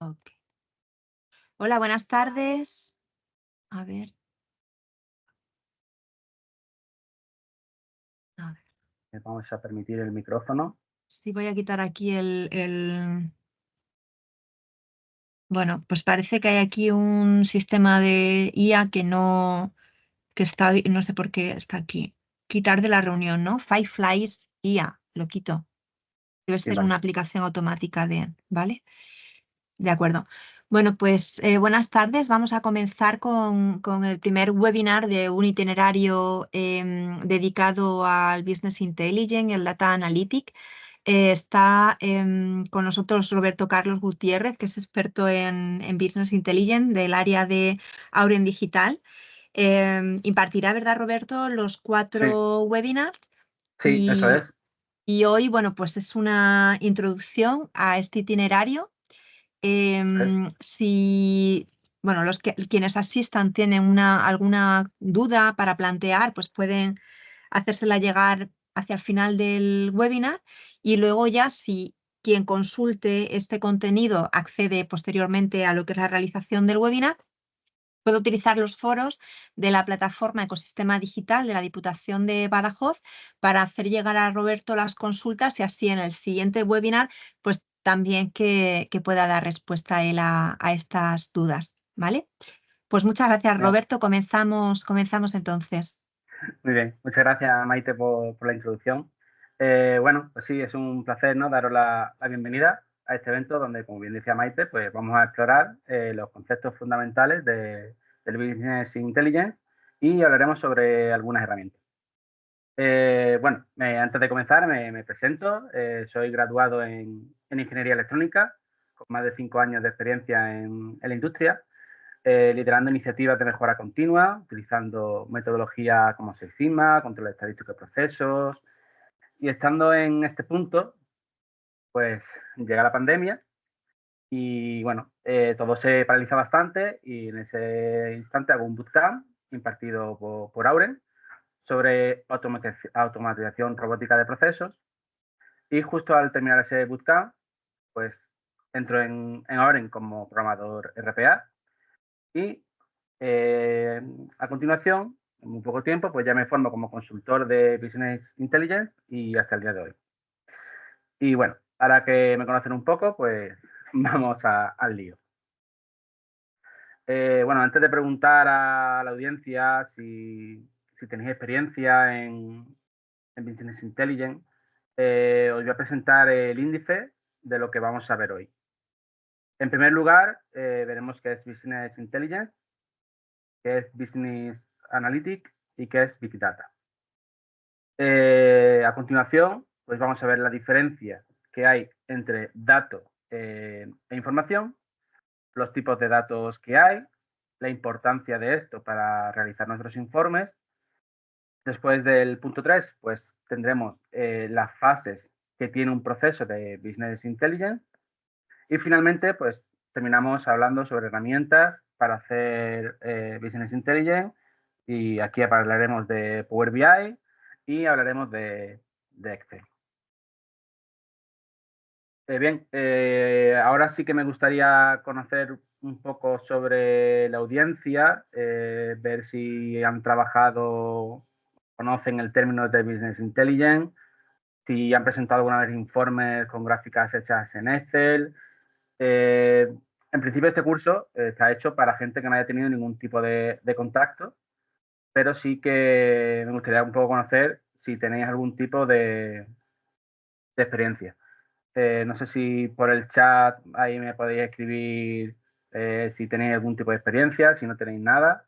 Ok. Hola, buenas tardes. A ver, a ver. Vamos a permitir el micrófono. Sí, voy a quitar aquí Bueno, pues parece que hay aquí un sistema de IA que está, no sé por qué está aquí. Quitar de la reunión, ¿no? Fireflies IA, lo quito. Debe Sí, ser vale. una aplicación automática ¿vale? De acuerdo. Bueno, pues buenas tardes. Vamos a comenzar con el primer webinar de un itinerario dedicado al Business Intelligence y el Data Analytic. Está con nosotros Roberto Carlos Gutiérrez, que es experto en Business Intelligence del área de Auren Digital. Impartirá, ¿verdad, Roberto, los Sí, cuatro webinars? sí, eso Y, es. y hoy, bueno, pues es una introducción a este itinerario. Eso es. Si, bueno, quienes asistan tienen alguna duda para plantear, pues pueden hacérsela llegar hacia el final del webinar y luego ya si quien consulte este contenido accede posteriormente a lo que es la realización del webinar, puede utilizar los foros de la plataforma Ecosistema Digital de la Diputación de Badajoz para hacer llegar a Roberto las consultas y así en el siguiente webinar, pues también que pueda dar respuesta él a estas dudas, ¿vale? Pues muchas gracias, Bien, Roberto. Comenzamos entonces. muy bien. Muchas gracias, Maite, por la introducción. Bueno, pues sí, es un placer, ¿no? Daros la bienvenida a este evento donde, como bien decía Maite, pues vamos a explorar los conceptos fundamentales del Business Intelligence y hablaremos sobre algunas herramientas. Bueno, antes de comenzar me presento. Soy graduado en Ingeniería Electrónica, con más de 5 años de experiencia en la industria, liderando iniciativas de mejora continua, utilizando metodologías como Six Sigma, control estadístico de procesos. Y estando en este punto, pues llega la pandemia y bueno, todo se paraliza bastante y en ese instante hago un bootcamp impartido por Auren sobre automatización robótica de procesos. Y justo al terminar ese bootcamp, pues entro en Auren como programador RPA y eh, a continuación, en muy poco tiempo, pues ya me formo como consultor de Business Intelligence y hasta el día de hoy. Y bueno, ahora que me conocen un poco, pues vamos al lío. Bueno, antes de preguntar a la audiencia si tenéis experiencia en Business Intelligence, os voy a presentar el índice de lo que vamos a ver hoy. En primer lugar, veremos qué es Business Intelligence, qué es Business Analytics y qué es Big Data. A continuación, pues vamos a ver la diferencia que hay entre datos e información, los tipos de datos que hay, la importancia de esto para realizar nuestros informes. Después del punto 3, pues tendremos las fases que tiene un proceso de Business Intelligence. Y finalmente, pues terminamos hablando sobre herramientas para hacer Business Intelligence. Y aquí hablaremos de Power BI y hablaremos de Excel. Bien, ahora sí que me gustaría conocer un poco sobre la audiencia, ver si han trabajado, conocen el término de Business Intelligence, si han presentado alguna vez informes con gráficas hechas en Excel. Eh, en principio este curso está hecho para gente que no haya tenido ningún tipo de contacto, pero sí que me gustaría un poco conocer si tenéis algún tipo de experiencia. No sé si por el chat ahí me podéis escribir si tenéis algún tipo de experiencia, si no tenéis nada,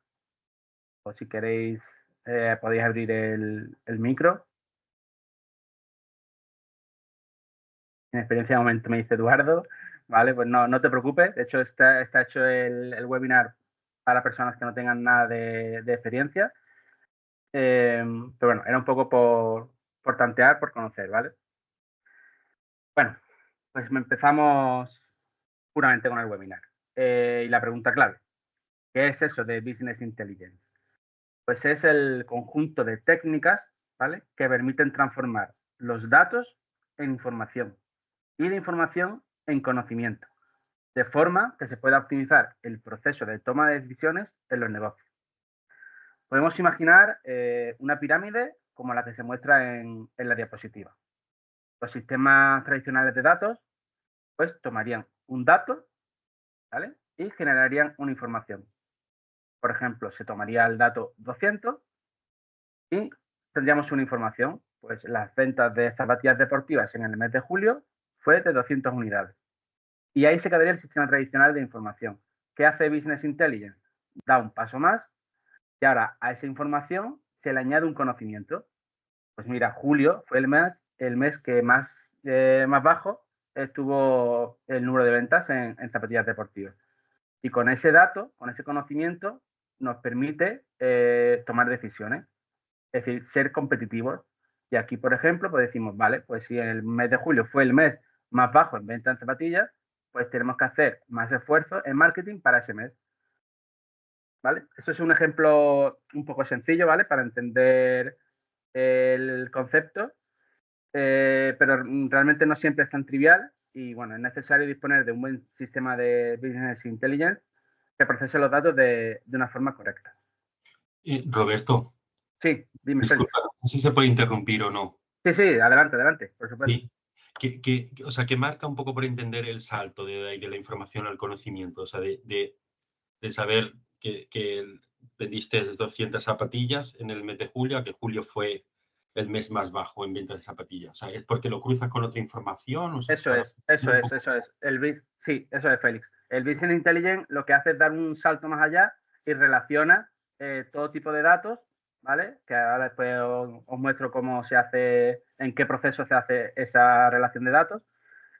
o si queréis podéis abrir el micro. En experiencia de momento me dice Eduardo, ¿vale? Pues no te preocupes, de hecho está hecho el webinar para personas que no tengan nada de experiencia. Pero bueno, era un poco por tantear, por conocer, ¿vale? Bueno, pues empezamos puramente con el webinar. Y la pregunta clave, ¿qué es eso de Business Intelligence? Pues es el conjunto de técnicas, ¿vale? Que permiten transformar los datos en información y la información en conocimiento. de forma que se pueda optimizar el proceso de toma de decisiones en los negocios. Podemos imaginar una pirámide como la que se muestra en la diapositiva. Los sistemas tradicionales de datos pues tomarían un dato, ¿vale? Y generarían una información. Por ejemplo, se tomaría el dato 200 y tendríamos una información. Pues las ventas de zapatillas deportivas en el mes de julio fue de 200 unidades. Y ahí se quedaría el sistema tradicional de información. ¿Qué hace Business Intelligence? Da un paso más y ahora a esa información se le añade un conocimiento. Pues mira, julio fue el mes que más bajo estuvo el número de ventas en zapatillas deportivas. Y con ese dato, con ese conocimiento, nos permite tomar decisiones, es decir, ser competitivos. Y aquí, por ejemplo, pues decimos, vale, pues si el mes de julio fue el mes más bajo en venta de zapatillas, pues tenemos que hacer más esfuerzo en marketing para ese mes, ¿vale? Eso es un ejemplo un poco sencillo, ¿vale? Para entender el concepto, pero realmente no siempre es tan trivial y, bueno, es necesario disponer de un buen sistema de Business Intelligence que procese los datos de una forma correcta. Roberto, Sí, dime, Félix. disculpa, no sé si se puede interrumpir o no. Sí, sí, adelante, adelante, por supuesto. Sí. O sea, que marca un poco por entender el salto de la información al conocimiento, o sea, de saber que vendiste 200 zapatillas en el mes de julio, a que julio fue el mes más bajo en ventas de zapatillas. O sea, ¿es porque lo cruzas con otra información? O sea, Eso es, eso es, eso es. Sí, eso es, Félix. El Business Intelligence lo que hace es dar un salto más allá y relaciona todo tipo de datos, ¿vale? Que ahora después os muestro cómo se hace, en qué proceso se hace esa relación de datos.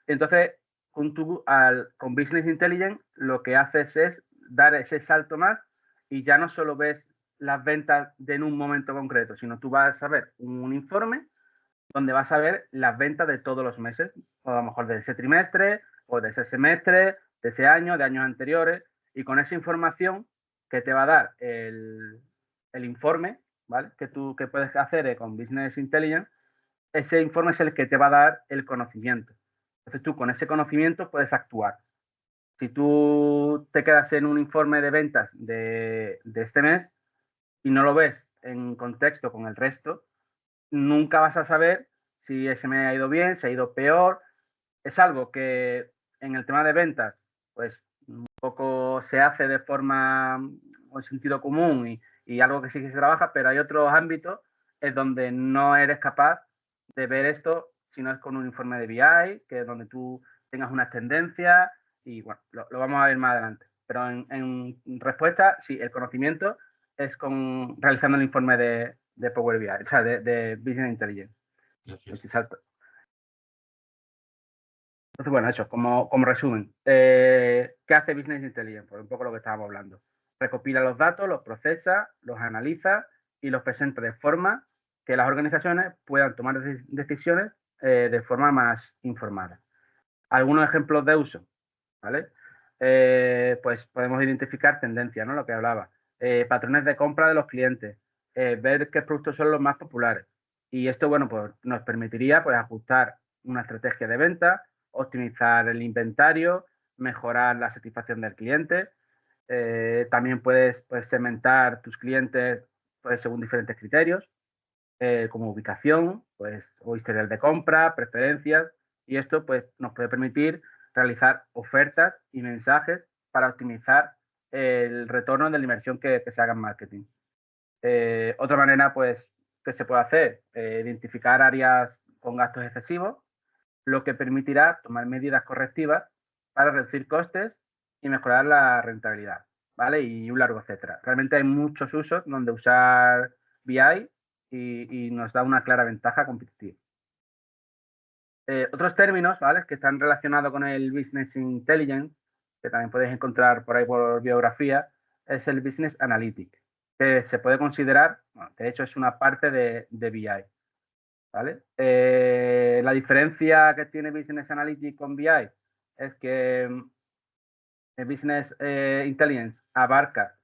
Entonces, con Business Intelligence lo que haces es dar ese salto más y ya no solo ves las ventas en un momento concreto, sino tú vas a ver un informe donde vas a ver las ventas de todos los meses, o a lo mejor de ese trimestre, o de ese semestre, de ese año, de años anteriores, y con esa información que te va a dar el informe, ¿vale? Que puedes hacer con Business Intelligence, ese informe es el que te va a dar el conocimiento. Entonces tú con ese conocimiento puedes actuar. Si tú te quedas en un informe de ventas de este mes y no lo ves en contexto con el resto, nunca vas a saber si ese me ha ido bien, si ha ido peor. Es algo que en el tema de ventas, pues un poco se hace de forma o en sentido común y algo que sí que se trabaja, pero hay otros ámbitos en donde no eres capaz de ver esto si no es con un informe de BI, que es donde tú tengas unas tendencias y bueno, lo vamos a ver más adelante. Pero en respuesta, sí, el conocimiento es realizando el informe de Power BI, o sea, de Business Intelligence. Gracias. Exacto. Entonces, bueno, eso, como resumen, ¿qué hace Business Intelligence? Pues un poco lo que estábamos hablando. Recopila los datos, los procesa, los analiza y los presenta de forma que las organizaciones puedan tomar decisiones de forma más informada. Algunos ejemplos de uso, ¿vale? Pues podemos identificar tendencias, ¿no? Lo que hablaba. Patrones de compra de los clientes, ver qué productos son los más populares. Y esto, bueno, pues nos permitiría pues, ajustar una estrategia de venta, optimizar el inventario, mejorar la satisfacción del cliente. También puedes segmentar tus clientes pues, según diferentes criterios, como ubicación, pues, o historial de compra, preferencias, y esto pues, nos puede permitir realizar ofertas y mensajes para optimizar el retorno de la inversión que se haga en marketing. Otra manera pues, que se puede hacer, identificar áreas con gastos excesivos, lo que permitirá tomar medidas correctivas para reducir costes y mejorar la rentabilidad, ¿vale? Y un largo etcétera. Realmente hay muchos usos donde usar BI y nos da una clara ventaja competitiva. Otros términos, ¿vale? Que están relacionados con el Business Intelligence, que también podéis encontrar por ahí por biografía, es el Business Analytics, que se puede considerar, bueno, de hecho es una parte de BI, ¿vale? La diferencia que tiene Business Analytics con BI es que el Business Intelligence abarca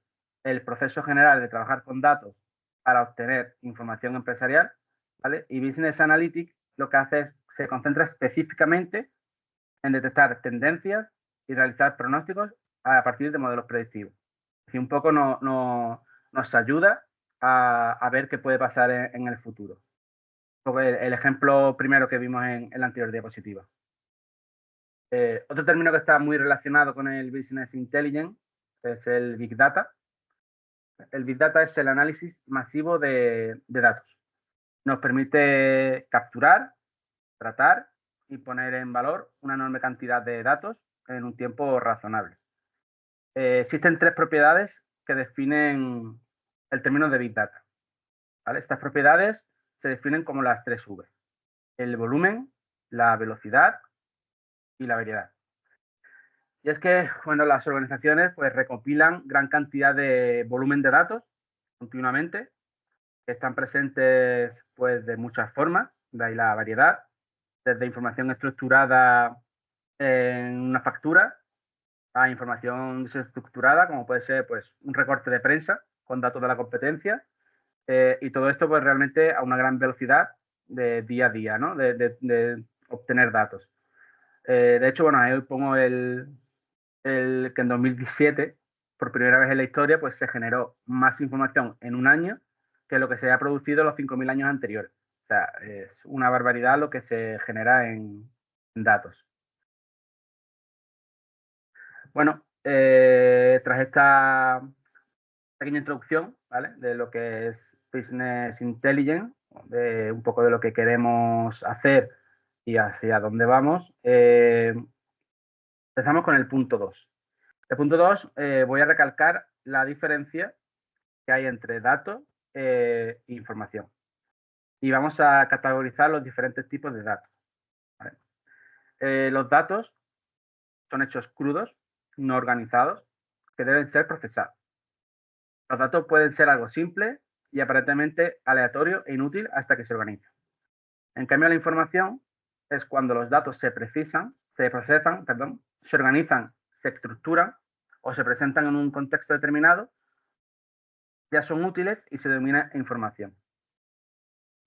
el proceso general de trabajar con datos para obtener información empresarial, ¿vale? Y Business Analytics lo que hace es se concentra específicamente en detectar tendencias y realizar pronósticos a partir de modelos predictivos. Y un poco nos ayuda a ver qué puede pasar en el futuro. Un poco el ejemplo primero que vimos en la anterior diapositiva. Otro término que está muy relacionado con el Business Intelligence es el Big Data. El Big Data es el análisis masivo de datos. Nos permite capturar, tratar y poner en valor una enorme cantidad de datos en un tiempo razonable. Existen 3 propiedades que definen el término de Big Data. ¿Vale? Estas propiedades se definen como las 3 V. El volumen, la velocidad y la variedad. Y es que, bueno, las organizaciones pues recopilan gran cantidad de volumen de datos continuamente, que están presentes pues de muchas formas, de ahí la variedad, desde información estructurada en una factura a información desestructurada, como puede ser pues un recorte de prensa con datos de la competencia, y todo esto pues realmente a una gran velocidad de día a día, ¿no? De obtener datos. De hecho, bueno, ahí pongo que en 2017, por primera vez en la historia, pues se generó más información en un año que lo que se ha producido en los 5.000 años anteriores. O sea, es una barbaridad lo que se genera en datos. Bueno, tras esta pequeña introducción, ¿vale? De lo que es Business Intelligence, de un poco de lo que queremos hacer y hacia dónde vamos, empezamos con el punto 2. El punto 2, voy a recalcar la diferencia que hay entre datos e información. Y vamos a categorizar los diferentes tipos de datos. ¿Vale? Los datos son hechos crudos, no organizados, que deben ser procesados. Los datos pueden ser algo simple y aparentemente aleatorio e inútil hasta que se organiza. En cambio, la información es cuando los datos se procesan, se organizan, se estructuran o se presentan en un contexto determinado, ya son útiles y se denomina información.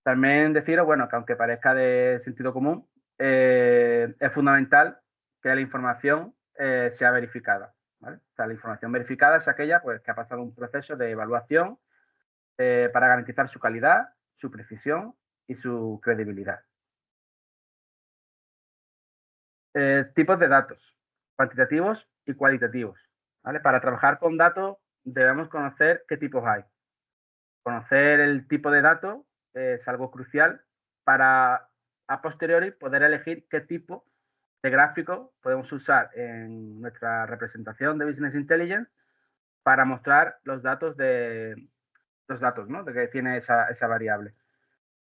También deciros, bueno, que aunque parezca de sentido común, es fundamental que la información sea verificada. ¿Vale? O sea, la información verificada es aquella pues, que ha pasado un proceso de evaluación para garantizar su calidad, su precisión y su credibilidad. Tipos de datos, cuantitativos y cualitativos. ¿Vale? Para trabajar con datos debemos conocer qué tipos hay. Conocer el tipo de dato es algo crucial para a posteriori poder elegir qué tipo de gráfico podemos usar en nuestra representación de Business Intelligence para mostrar los datos ¿no? De que tiene esa variable.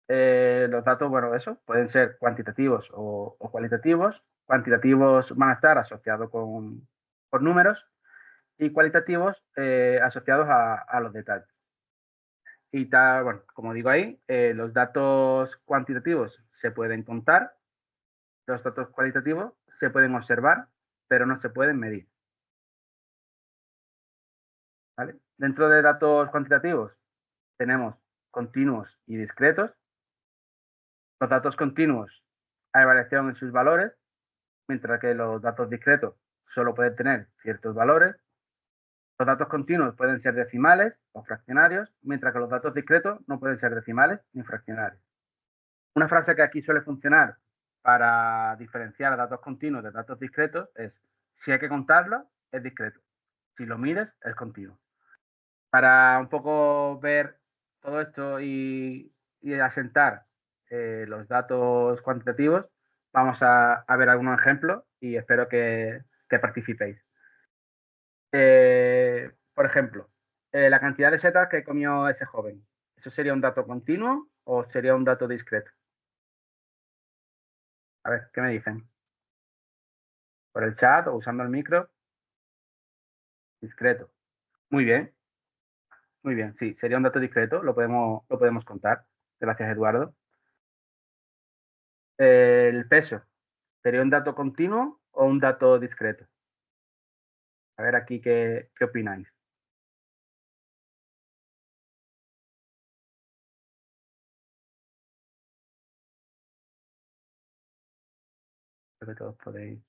Los datos, bueno, eso, pueden ser cuantitativos o cualitativos. Cuantitativos van a estar asociados con números y cualitativos asociados a los detalles. Y tal, bueno, como digo ahí, los datos cuantitativos se pueden contar, los datos cualitativos se pueden observar, pero no se pueden medir. ¿Vale? Dentro de datos cuantitativos tenemos continuos y discretos. Los datos continuos hay variación en sus valores, mientras que los datos discretos solo pueden tener ciertos valores. Los datos continuos pueden ser decimales o fraccionarios, mientras que los datos discretos no pueden ser decimales ni fraccionarios. Una frase que aquí suele funcionar para diferenciar datos continuos de datos discretos es: si hay que contarlo, es discreto. Si lo mides, es continuo. Para un poco ver todo esto y asentar los datos cuantitativos, vamos a ver algunos ejemplos y espero que participéis. Por ejemplo, la cantidad de setas que comió ese joven. ¿Eso sería un dato continuo o sería un dato discreto? A ver, ¿qué me dicen? Por el chat o usando el micro. Discreto. Muy bien, muy bien. Sí, sería un dato discreto, lo podemos contar. Gracias, Eduardo. El peso, ¿sería un dato continuo o un dato discreto? A ver aquí qué opináis. Creo que todos podéis.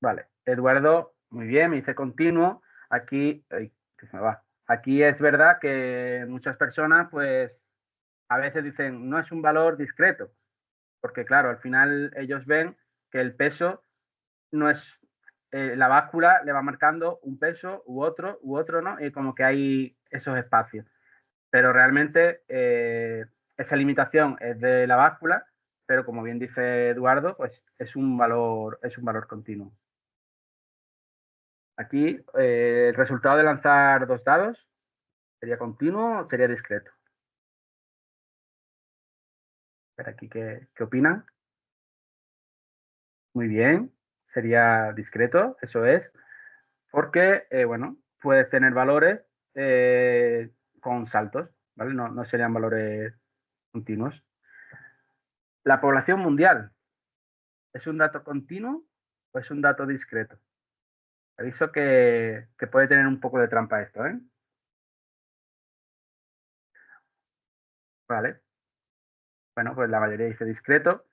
Vale, Eduardo, muy bien, me dice continuo. Aquí, ay, que se me va. Aquí es verdad que muchas personas, pues, a veces dicen, no es un valor discreto, porque claro, al final ellos ven que el peso no es, la báscula le va marcando un peso u otro, ¿no? Y como que hay esos espacios. Pero realmente esa limitación es de la báscula, pero como bien dice Eduardo, pues es un valor continuo. Aquí el resultado de lanzar 2 dados sería continuo o sería discreto. A ver aquí qué opinan. Muy bien, sería discreto, eso es, porque, bueno, puedes tener valores con saltos, ¿vale? No serían valores continuos. La población mundial, ¿es un dato continuo o es un dato discreto? Aviso que puede tener un poco de trampa esto, ¿eh? Vale. Bueno, pues la mayoría dice discreto.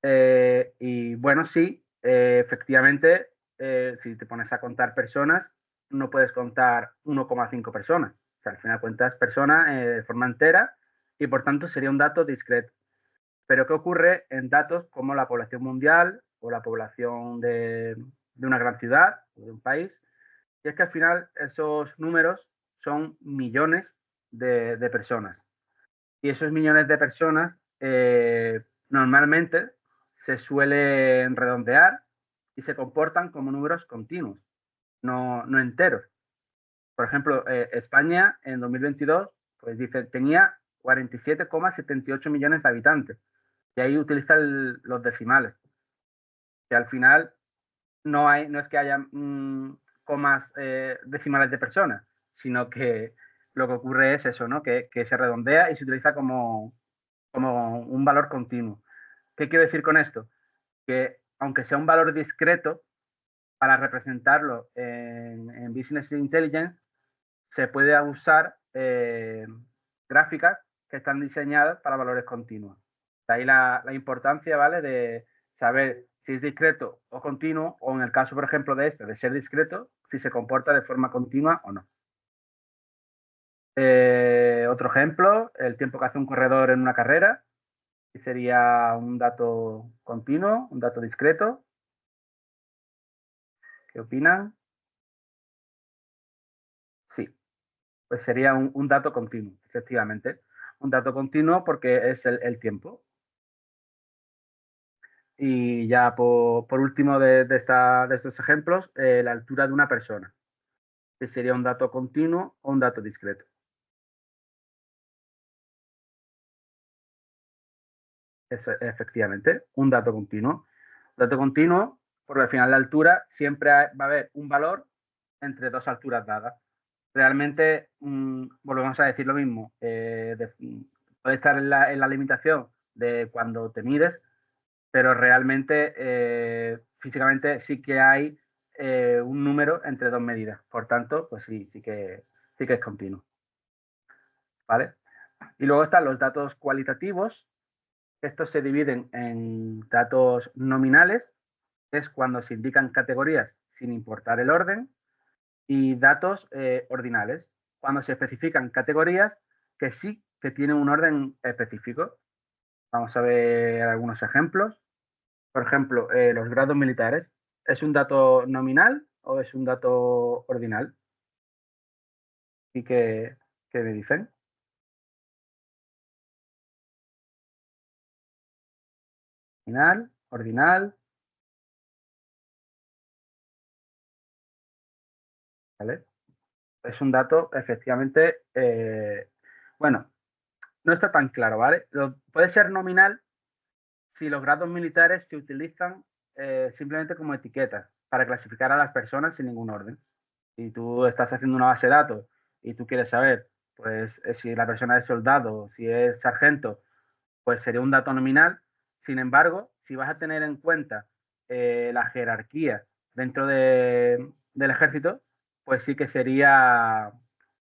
Y bueno, sí, efectivamente, si te pones a contar personas, no puedes contar 1,5 personas. O sea, al final cuentas personas de forma entera y por tanto sería un dato discreto. Pero ¿qué ocurre en datos como la población mundial o la población de una gran ciudad o de un país? Y es que al final esos números son millones de personas. Y esos millones de personas normalmente se suelen redondear y se comportan como números continuos, no enteros. Por ejemplo, España en 2022 pues dice, tenía 47,78 millones de habitantes. Y ahí utiliza los decimales, que al final no es que haya comas decimales de personas, sino que lo que ocurre es eso, ¿no? Que se redondea y se utiliza como un valor continuo. ¿Qué quiero decir con esto? Que aunque sea un valor discreto, para representarlo en Business Intelligence se puede usar gráficas que están diseñadas para valores continuos. De ahí la importancia, ¿vale? De saber si es discreto o continuo, o en el caso, por ejemplo, de este, de ser discreto, si se comporta de forma continua o no. Otro ejemplo, el tiempo que hace un corredor en una carrera, y sería un dato continuo, un dato discreto. ¿Qué opinan? Sí, pues sería un dato continuo, efectivamente. Un dato continuo porque es el tiempo. Y ya por último de estos ejemplos, la altura de una persona, que sería un dato continuo o un dato discreto. Es efectivamente un dato continuo. Dato continuo, porque al final la altura siempre va a haber un valor entre 2 alturas dadas. Realmente, volvemos a decir lo mismo, puede estar en la limitación de cuando te mides, pero realmente físicamente sí que hay un número entre 2 medidas. Por tanto, pues sí que es continuo. ¿Vale? Y luego están los datos cualitativos. Estos se dividen en datos nominales, que es cuando se indican categorías sin importar el orden, y datos ordinales, cuando se especifican categorías que sí que tienen un orden específico. Vamos a ver algunos ejemplos. Por ejemplo, los grados militares. ¿Es un dato nominal o es un dato ordinal? ¿Y qué me dicen? Nominal, ordinal, ¿vale? Es un dato, efectivamente, bueno, no está tan claro, ¿vale? Puede ser nominal si los grados militares se utilizan simplemente como etiquetas para clasificar a las personas sin ningún orden. Si tú estás haciendo una base de datos y tú quieres saber, pues, si la persona es soldado, si es sargento, pues sería un dato nominal. Sin embargo, si vas a tener en cuenta la jerarquía dentro del ejército, pues sí que sería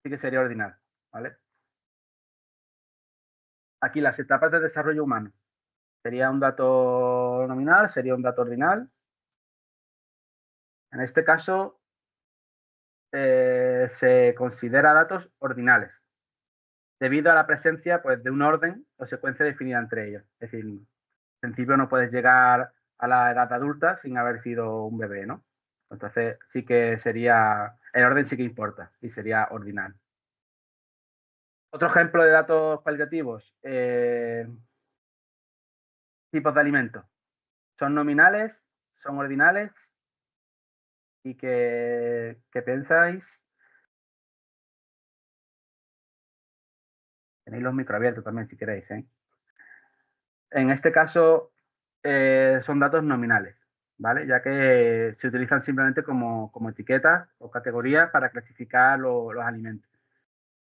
ordinal, ¿vale? Aquí las etapas de desarrollo humano. ¿Sería un dato nominal? ¿Sería un dato ordinal? En este caso, se considera datos ordinales, debido a la presencia pues, de un orden o secuencia definida entre ellos. Es decir, en principio no puedes llegar a la edad adulta sin haber sido un bebé, ¿no? Entonces sí que sería, el orden sí que importa y sería ordinal. Otro ejemplo de datos cualitativos, tipos de alimentos. Son nominales, son ordinales. ¿Y qué pensáis? Tenéis los micro abiertos también si queréis, ¿eh? En este caso son datos nominales, ¿vale? Ya que se utilizan simplemente como etiquetas o categorías para clasificar los alimentos.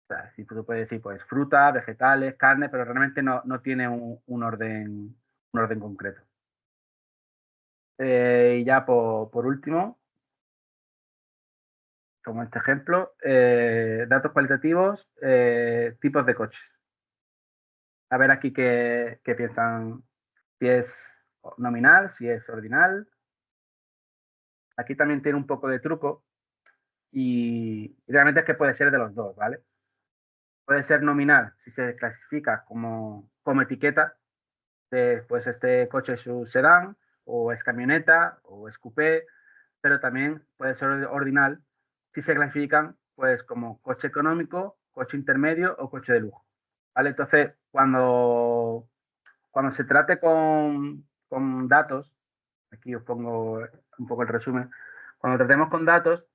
O sea, si tú puedes decir, pues, fruta, vegetales, carne, pero realmente no tiene un orden concreto. Y ya por último, como este ejemplo, datos cualitativos, tipos de coches. A ver aquí qué piensan, si es nominal, si es ordinal. Aquí también tiene un poco de truco y realmente es que puede ser de los dos, ¿vale? Puede ser nominal si se clasifica como etiqueta, pues este coche es un sedán, o es camioneta, o es coupé, pero también puede ser ordinal si se clasifican pues como coche económico, coche intermedio o coche de lujo, ¿vale? Entonces, cuando se trate con datos, aquí os pongo un poco el resumen, cuando tratemos con datos,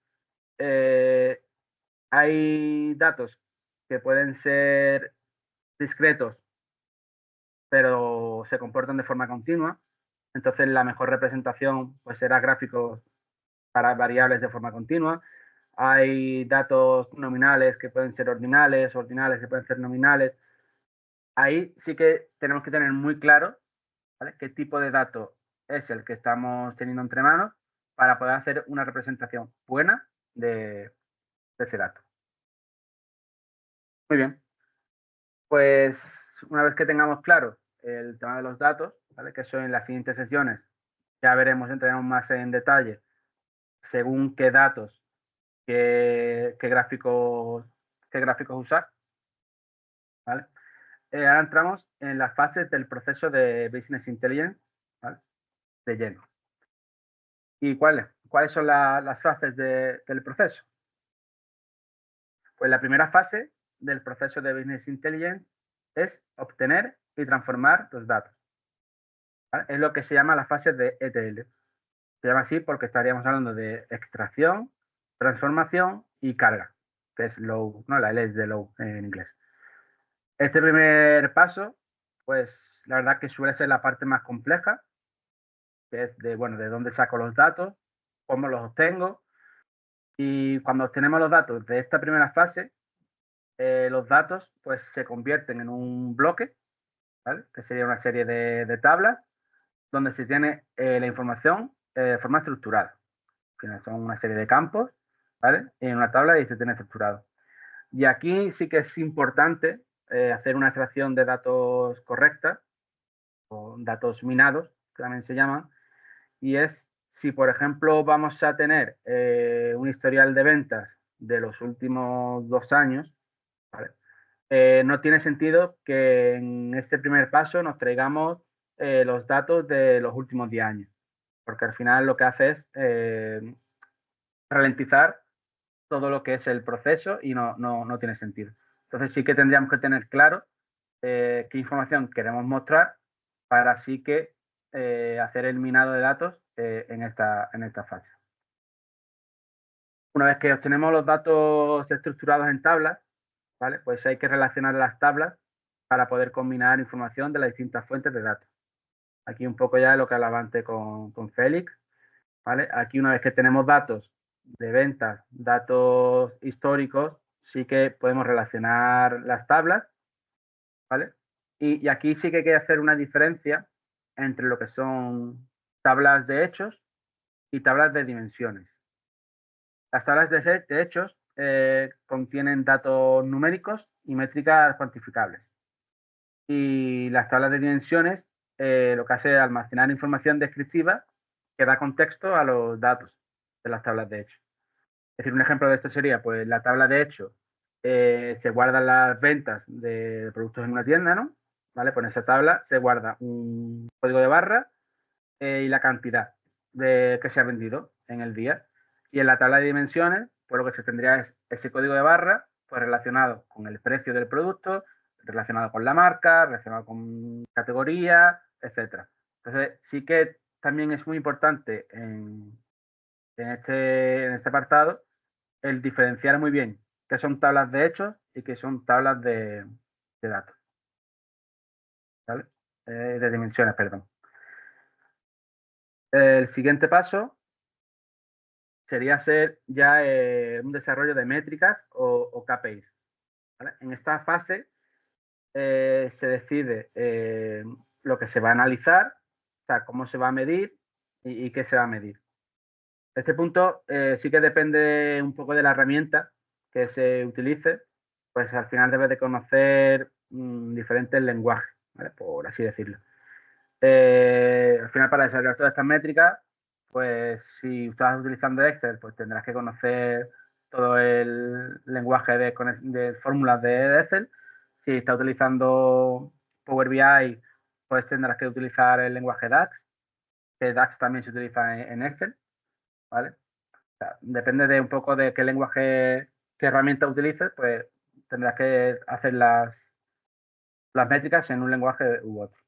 hay datos que pueden ser discretos, pero se comportan de forma continua. Entonces, la mejor representación pues, será gráficos para variables de forma continua. Hay datos nominales que pueden ser ordinales que pueden ser nominales. Ahí sí que tenemos que tener muy claro, ¿vale?, qué tipo de dato es el que estamos teniendo entre manos para poder hacer una representación buena de ese dato. Muy bien. Pues una vez que tengamos claro el tema de los datos, ¿vale?, que eso en las siguientes sesiones ya veremos, entraremos más en detalle según qué datos, qué gráficos usar, ¿vale? Ahora entramos en las fases del proceso de Business Intelligence, ¿vale?, de lleno. ¿Y cuáles son las fases del proceso? Pues la primera fase del proceso de Business Intelligence es obtener y transformar los datos, ¿vale? Es lo que se llama la fase de ETL. Se llama así porque estaríamos hablando de extracción, transformación y carga, que es low, ¿no? La L es de low en inglés. Este primer paso, pues la verdad que suele ser la parte más compleja, que es de dónde saco los datos, cómo los obtengo. Y cuando obtenemos los datos de esta primera fase, los datos pues se convierten en un bloque, ¿vale?, que sería una serie de tablas donde se tiene la información de forma estructurada. Son una serie de campos, ¿vale?, en una tabla y se tiene estructurado. Y aquí sí que es importante hacer una extracción de datos correcta, o datos minados, que también se llaman, y es si, por ejemplo, vamos a tener un historial de ventas de los últimos 2 años, ¿vale?, no tiene sentido que en este primer paso nos traigamos los datos de los últimos 10 años, porque al final lo que hace es ralentizar todo lo que es el proceso y no tiene sentido. Entonces sí que tendríamos que tener claro qué información queremos mostrar para así que hacer el minado de datos en esta fase. Una vez que obtenemos los datos estructurados en tablas, ¿vale?, pues hay que relacionar las tablas para poder combinar información de las distintas fuentes de datos. Aquí un poco ya de lo que hablaba antes con Félix, ¿vale? Aquí una vez que tenemos datos de ventas, datos históricos, sí que podemos relacionar las tablas, ¿vale? Y aquí sí que hay que hacer una diferencia entre lo que son tablas de hechos y tablas de dimensiones. Las tablas de hechos contienen datos numéricos y métricas cuantificables. Y las tablas de dimensiones lo que hace es almacenar información descriptiva que da contexto a los datos. las tablas de hecho. Es decir, un ejemplo de esto sería, pues la tabla de hecho, se guardan las ventas de productos en una tienda, ¿no? ¿Vale? Pues en esa tabla se guarda un código de barra y la cantidad que se ha vendido en el día. Y en la tabla de dimensiones, pues lo que se tendría es ese código de barra pues relacionado con el precio del producto, relacionado con la marca, relacionado con categoría, etcétera. Entonces, sí que también es muy importante en este apartado el diferenciar muy bien qué son tablas de hechos y qué son tablas de datos, ¿vale? De dimensiones, perdón. El siguiente paso sería hacer ya un desarrollo de métricas o KPIs, ¿vale? En esta fase se decide lo que se va a analizar, o sea, cómo se va a medir y qué se va a medir. Este punto sí que depende un poco de la herramienta que se utilice, pues al final debes de conocer diferentes lenguajes, ¿vale? Por así decirlo. Al final, para desarrollar todas estas métricas, pues si estás utilizando Excel, pues tendrás que conocer todo el lenguaje de fórmulas de Excel. Si estás utilizando Power BI, pues tendrás que utilizar el lenguaje DAX, que DAX también se utiliza en Excel, ¿vale? O sea, depende de un poco de qué lenguaje, qué herramienta utilices, pues tendrás que hacer las métricas en un lenguaje u otro.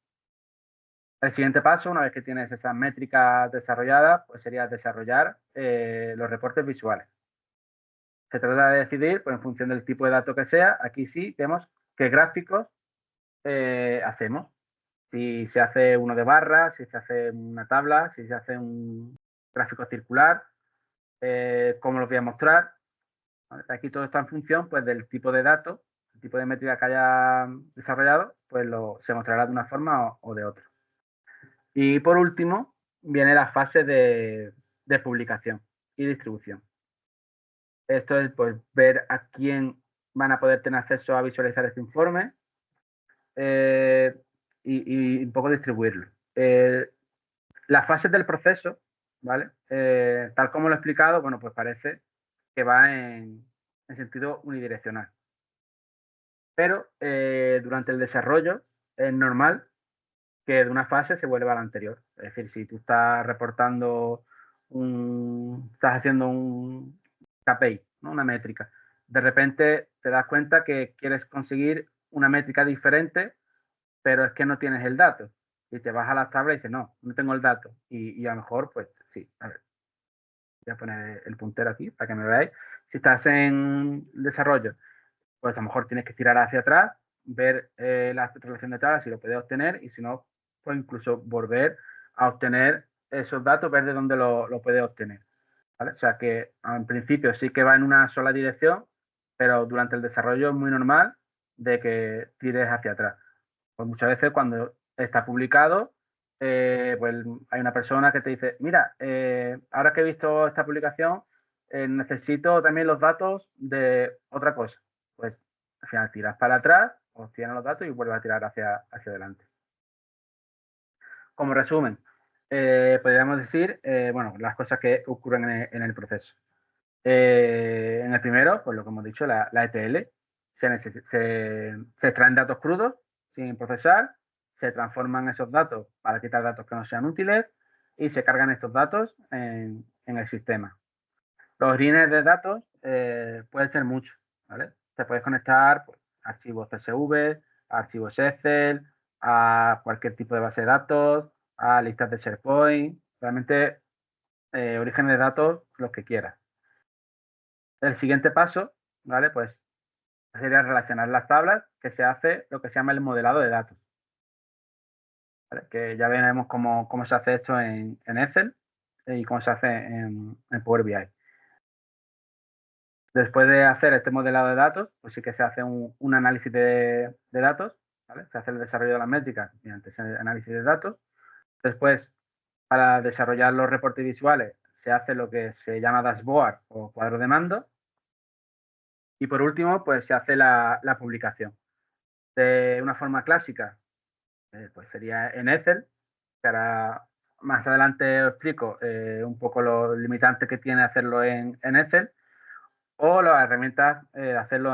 El siguiente paso, una vez que tienes esas métricas desarrolladas, pues sería desarrollar los reportes visuales. Se trata de decidir, pues en función del tipo de dato que sea, aquí sí vemos qué gráficos hacemos. Si se hace uno de barras, si se hace una tabla, si se hace un gráfico circular, cómo lo voy a mostrar. Aquí todo está en función pues, del tipo de dato, el tipo de métrica que haya desarrollado, pues se mostrará de una forma o de otra. Y por último, viene la fase de publicación y distribución. Esto es pues, ver a quién van a poder tener acceso a visualizar este informe y un poco distribuirlo. Las fases del proceso, ¿vale? Tal como lo he explicado, bueno, pues parece que va en sentido unidireccional. Pero durante el desarrollo es normal que de una fase se vuelva a la anterior. Es decir, si tú estás reportando estás haciendo un KPI, ¿no? Una métrica, de repente te das cuenta que quieres conseguir una métrica diferente, pero es que no tienes el dato. Y te vas a la tabla y dices, no, no tengo el dato. Y a lo mejor, pues sí, a ver, voy a poner el puntero aquí para que me veáis. Si estás en desarrollo, pues a lo mejor tienes que tirar hacia atrás, ver la relación de tablas si lo puedes obtener y si no, pues incluso volver a obtener esos datos, ver de dónde lo puedes obtener, ¿vale? O sea que en principio sí que va en una sola dirección, pero durante el desarrollo es muy normal de que tires hacia atrás. Pues muchas veces cuando está publicado, pues hay una persona que te dice, mira, ahora que he visto esta publicación, necesito también los datos de otra cosa. Pues al final tiras para atrás, obtienes los datos y vuelves a tirar hacia adelante. Como resumen, podríamos decir, bueno, las cosas que ocurren en el proceso. En el primero, pues lo que hemos dicho, la ETL, se extraen datos crudos sin procesar, se transforman esos datos para quitar datos que no sean útiles y se cargan estos datos en el sistema. Los orines de datos pueden ser muchos, ¿vale? Te puedes conectar pues, a archivos CSV, a archivos Excel, a cualquier tipo de base de datos, a listas de SharePoint, realmente orígenes de datos, los que quieras. El siguiente paso, ¿vale? Pues sería relacionar las tablas, que se hace lo que se llama el modelado de datos. ¿Vale? Que ya veremos cómo se hace esto en Excel y cómo se hace en Power BI. Después de hacer este modelado de datos, pues sí que se hace un análisis de datos, ¿vale? Se hace el desarrollo de las métricas mediante ese análisis de datos. Después, para desarrollar los reportes visuales, se hace lo que se llama dashboard o cuadro de mando. Y por último, pues se hace la publicación. De una forma clásica, pues sería en Excel, que ahora más adelante os explico un poco los limitantes que tiene hacerlo en Excel, o las herramientas, hacerlo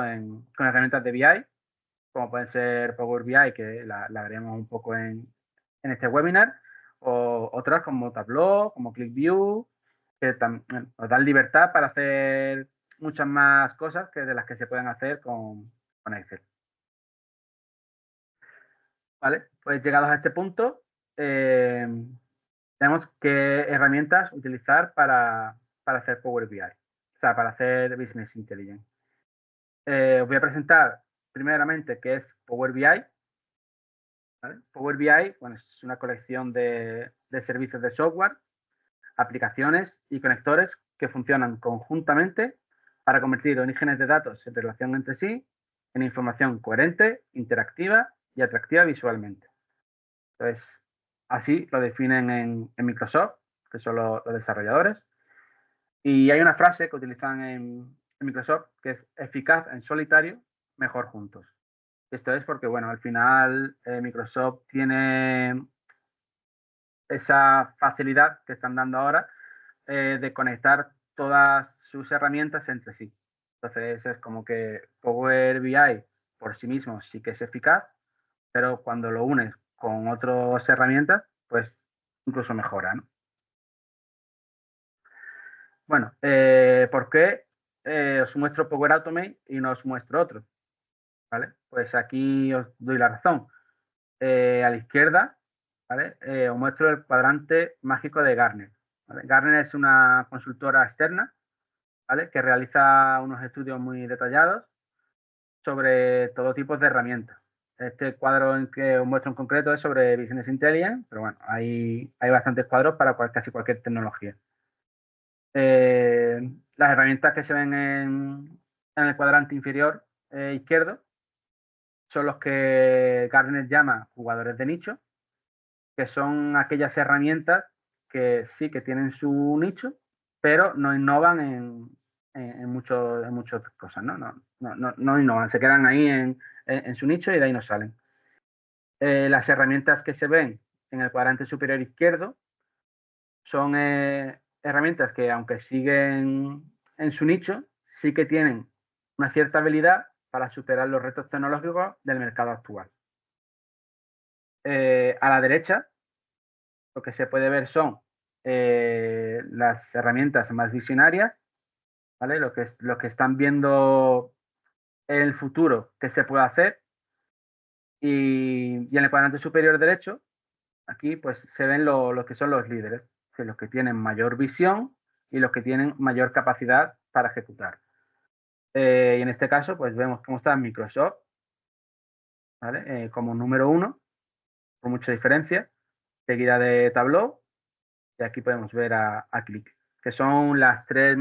con herramientas de BI, como pueden ser Power BI, que la veremos un poco en este webinar, o otras como Tableau, como ClickView, que nos dan libertad para hacer muchas más cosas que de las que se pueden hacer con Excel. Vale, pues llegados a este punto, tenemos qué herramientas utilizar para hacer Power BI, o sea, para hacer Business Intelligence. Os voy a presentar primeramente qué es Power BI. ¿Vale? Power BI, bueno, es una colección de servicios de software, aplicaciones y conectores que funcionan conjuntamente para convertir orígenes de datos en relación entre sí en información coherente, interactiva y atractiva visualmente. Entonces, así lo definen en Microsoft, que son los desarrolladores. Y hay una frase que utilizan en Microsoft que es eficaz en solitario, mejor juntos. Esto es porque, bueno, al final Microsoft tiene esa facilidad que están dando ahora de conectar todas sus herramientas entre sí. Entonces es como que Power BI por sí mismo sí que es eficaz, pero cuando lo unes con otras herramientas, pues incluso mejora, ¿no? Bueno, ¿por qué os muestro Power Automate y no os muestro otro? ¿Vale? Pues aquí os doy la razón. A la izquierda, ¿vale? Os muestro el cuadrante mágico de Gartner. ¿Vale? Gartner es una consultora externa, ¿vale? Que realiza unos estudios muy detallados sobre todo tipo de herramientas. Este cuadro en que os muestro en concreto es sobre Business Intelligence, pero bueno, hay bastantes cuadros para casi cualquier tecnología. Las herramientas que se ven en el cuadrante inferior izquierdo son los que Gartner llama jugadores de nicho, que son aquellas herramientas que sí que tienen su nicho, pero no innovan en muchas cosas, ¿no? No innovan, se quedan ahí en su nicho y de ahí no salen. Las herramientas que se ven en el cuadrante superior izquierdo son herramientas que, aunque siguen en su nicho, sí que tienen una cierta habilidad para superar los retos tecnológicos del mercado actual. A la derecha, lo que se puede ver son las herramientas más visionarias, ¿vale? Lo que están viendo en el futuro que se puede hacer. Y en el cuadrante superior derecho, aquí pues se ven lo que son los líderes, que los que tienen mayor visión y los que tienen mayor capacidad para ejecutar. Y en este caso, pues vemos cómo está Microsoft, ¿vale? Como número 1, con mucha diferencia, seguida de Tableau, y aquí podemos ver a Qlik, que son las tres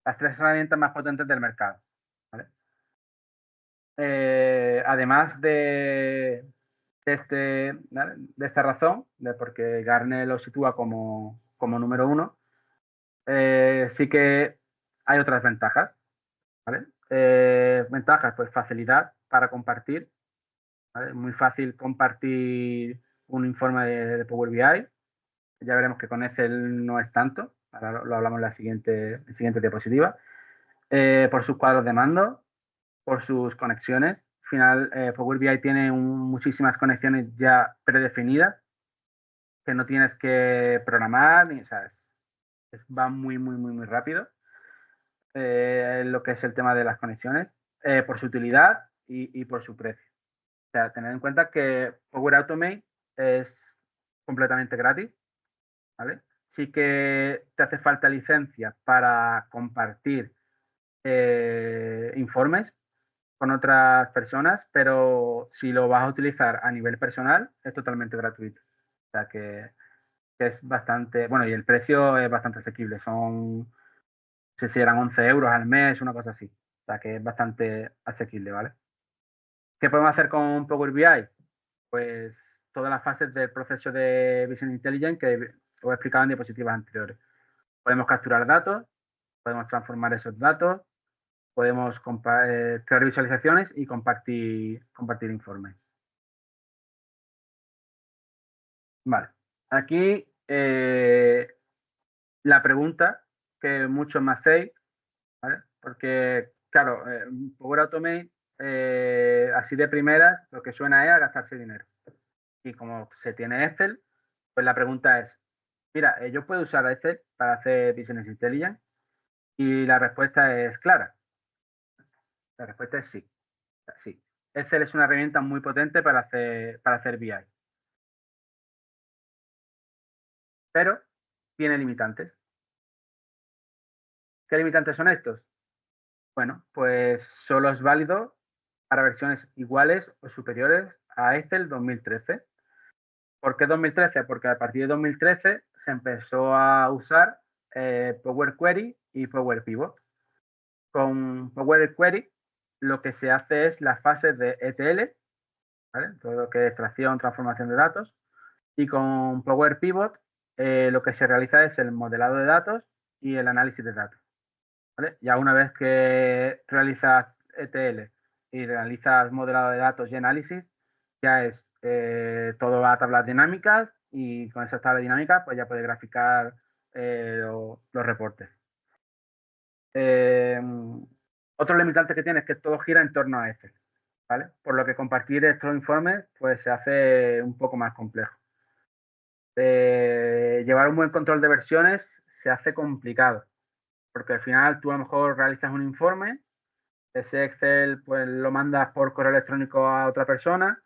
herramientas más potentes del mercado, ¿vale? Además de esta razón, de por qué Gartner lo sitúa como número 1, sí que hay otras ventajas, ¿vale? Ventajas, pues facilidad para compartir, ¿vale? Muy fácil compartir un informe de Power BI. Ya veremos que con Excel no es tanto, ahora lo hablamos en la siguiente diapositiva. Por sus cuadros de mando, por sus conexiones. Al final, Power BI tiene muchísimas conexiones ya predefinidas que no tienes que programar, o sea, va muy rápido. Lo que es el tema de las conexiones, por su utilidad y por su precio. O sea, tener en cuenta que Power Automate es completamente gratis, ¿vale? Sí que te hace falta licencia para compartir informes con otras personas, pero si lo vas a utilizar a nivel personal, es totalmente gratuito. O sea que es bastante, bueno, y el precio es bastante asequible, son, no sé si eran 11 euros al mes, una cosa así. O sea que es bastante asequible, ¿vale? ¿Qué podemos hacer con Power BI? Pues todas las fases del proceso de Business Intelligence que os he explicado en diapositivas anteriores. Podemos capturar datos, podemos transformar esos datos, podemos crear visualizaciones y compartir informes. Vale. Aquí la pregunta que muchos me hacéis, ¿vale? Porque, claro, Power Automate, así de primeras, lo que suena es a gastarse dinero. Y como se tiene Excel, pues la pregunta es, mira, ¿yo puedo usar Excel para hacer Business Intelligence? Y la respuesta es clara. La respuesta es sí. Sí. Excel es una herramienta muy potente para hacer BI. Pero tiene limitantes. ¿Qué limitantes son estos? Bueno, pues solo es válido para versiones iguales o superiores a Excel 2013. ¿Por qué 2013? Porque a partir de 2013 se empezó a usar Power Query y Power Pivot. Con Power Query lo que se hace es las fases de ETL, ¿vale? Todo lo que es extracción, transformación de datos. Y con Power Pivot lo que se realiza es el modelado de datos y el análisis de datos, ¿vale? Ya una vez que realizas ETL y realizas modelado de datos y análisis, ya es todo va a tablas dinámicas y con esas tablas dinámicas pues ya puedes graficar los reportes. Otro limitante que tiene es que todo gira en torno a Excel, ¿vale? Por lo que compartir estos informes pues se hace un poco más complejo. Llevar un buen control de versiones se hace complicado, porque al final tú a lo mejor realizas un informe, ese Excel pues lo mandas por correo electrónico a otra persona,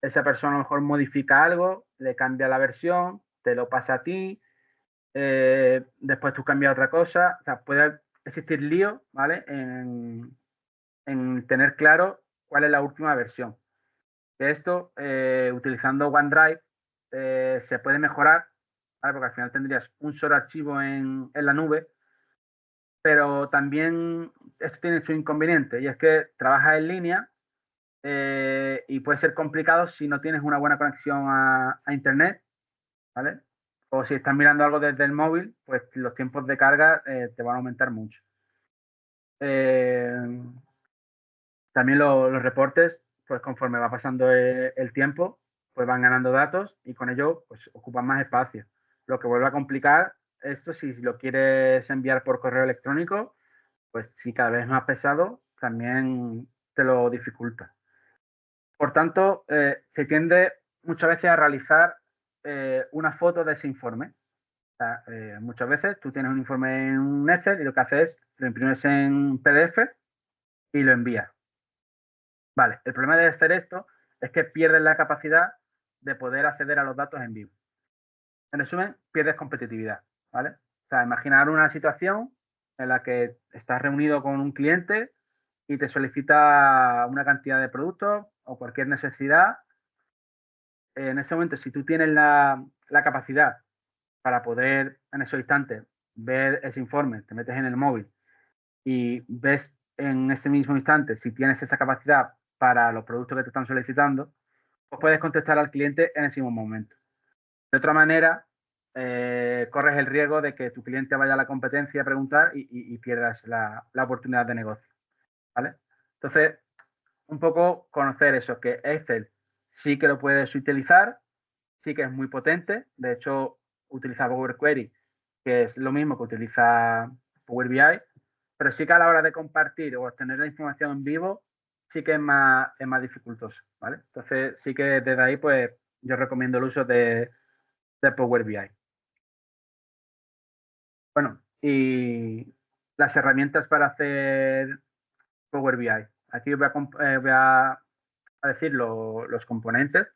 esa persona a lo mejor modifica algo, le cambia la versión, te lo pasa a ti, después tú cambias otra cosa, o sea, puede existir lío, ¿vale? En tener claro cuál es la última versión. Esto, utilizando OneDrive, se puede mejorar, ¿vale? Porque al final tendrías un solo archivo en la nube, pero también esto tiene su inconveniente y es que trabajas en línea y puede ser complicado si no tienes una buena conexión a Internet, ¿vale? O si estás mirando algo desde el móvil, pues los tiempos de carga te van a aumentar mucho. También los reportes, pues conforme va pasando el tiempo, pues van ganando datos y con ello pues ocupan más espacio. Lo que vuelve a complicar esto si lo quieres enviar por correo electrónico, pues si cada vez es más pesado, también te lo dificulta. Por tanto, se tiende muchas veces a realizar una foto de ese informe. O sea, muchas veces tú tienes un informe en un Excel y lo que haces es lo imprimes en PDF y lo envías. Vale, el problema de hacer esto es que pierdes la capacidad de poder acceder a los datos en vivo. En resumen, pierdes competitividad, ¿vale? O sea, imaginar una situación en la que estás reunido con un cliente y te solicita una cantidad de productos o cualquier necesidad. En ese momento, si tú tienes la capacidad para poder en esos instantes ver ese informe, te metes en el móvil y ves en ese mismo instante si tienes esa capacidad para los productos que te están solicitando, pues puedes contestar al cliente en ese mismo momento. De otra manera, corres el riesgo de que tu cliente vaya a la competencia a preguntar y pierdas la oportunidad de negocio, ¿vale? Entonces, un poco conocer eso, que Excel sí que lo puedes utilizar, sí que es muy potente. De hecho, utiliza Power Query, que es lo mismo que utiliza Power BI, pero sí que a la hora de compartir o obtener la información en vivo, sí que es más dificultoso, ¿vale? Entonces, sí que desde ahí, pues, yo recomiendo el uso de Power BI. Bueno, y las herramientas para hacer Power BI. Aquí voy a decir los componentes,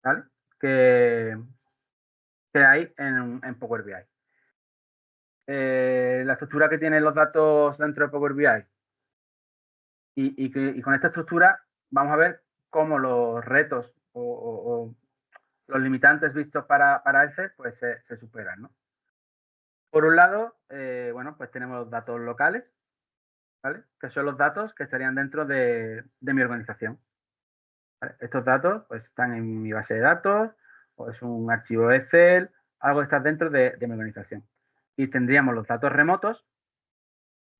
¿vale? Que hay en Power BI. La estructura que tienen los datos dentro de Power BI y con esta estructura vamos a ver cómo los retos o los limitantes vistos para Excel pues se superan, ¿no? Por un lado, bueno, pues tenemos los datos locales, ¿vale? Que son los datos que estarían dentro de mi organización, ¿vale? Estos datos pues están en mi base de datos o es un archivo Excel, algo que está dentro de mi organización. Y tendríamos los datos remotos,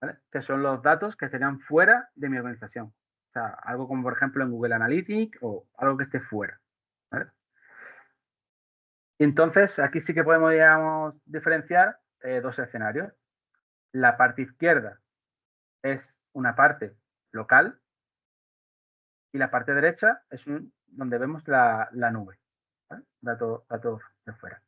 ¿vale? Que son los datos que estarían fuera de mi organización. O sea, algo como por ejemplo en Google Analytics o algo que esté fuera, ¿vale? Y entonces, aquí sí que podemos, digamos, diferenciar dos escenarios. La parte izquierda es una parte local y la parte derecha es donde vemos la nube, ¿vale? Datos de fuera.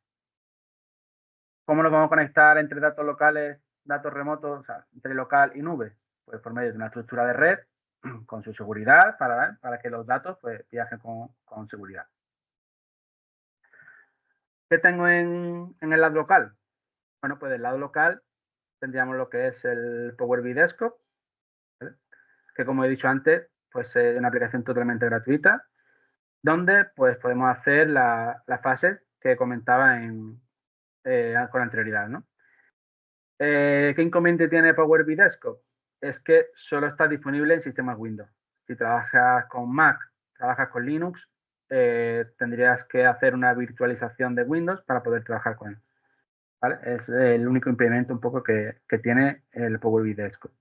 ¿Cómo nos vamos a conectar entre datos locales, datos remotos, o sea, entre local y nube? Pues por medio de una estructura de red con su seguridad para que los datos pues, viajen con seguridad. ¿Qué tengo en el lado local? Bueno, pues del lado local tendríamos lo que es el Power BI Desktop, ¿vale? Que como he dicho antes, pues es una aplicación totalmente gratuita, donde pues podemos hacer las fases que comentaba con anterioridad, ¿no? ¿Qué inconveniente tiene Power BI Desktop? Es que solo está disponible en sistemas Windows. Si trabajas con Mac, trabajas con Linux, tendrías que hacer una virtualización de Windows para poder trabajar con él, ¿vale? Es el único impedimento un poco que tiene el Power BI Desktop.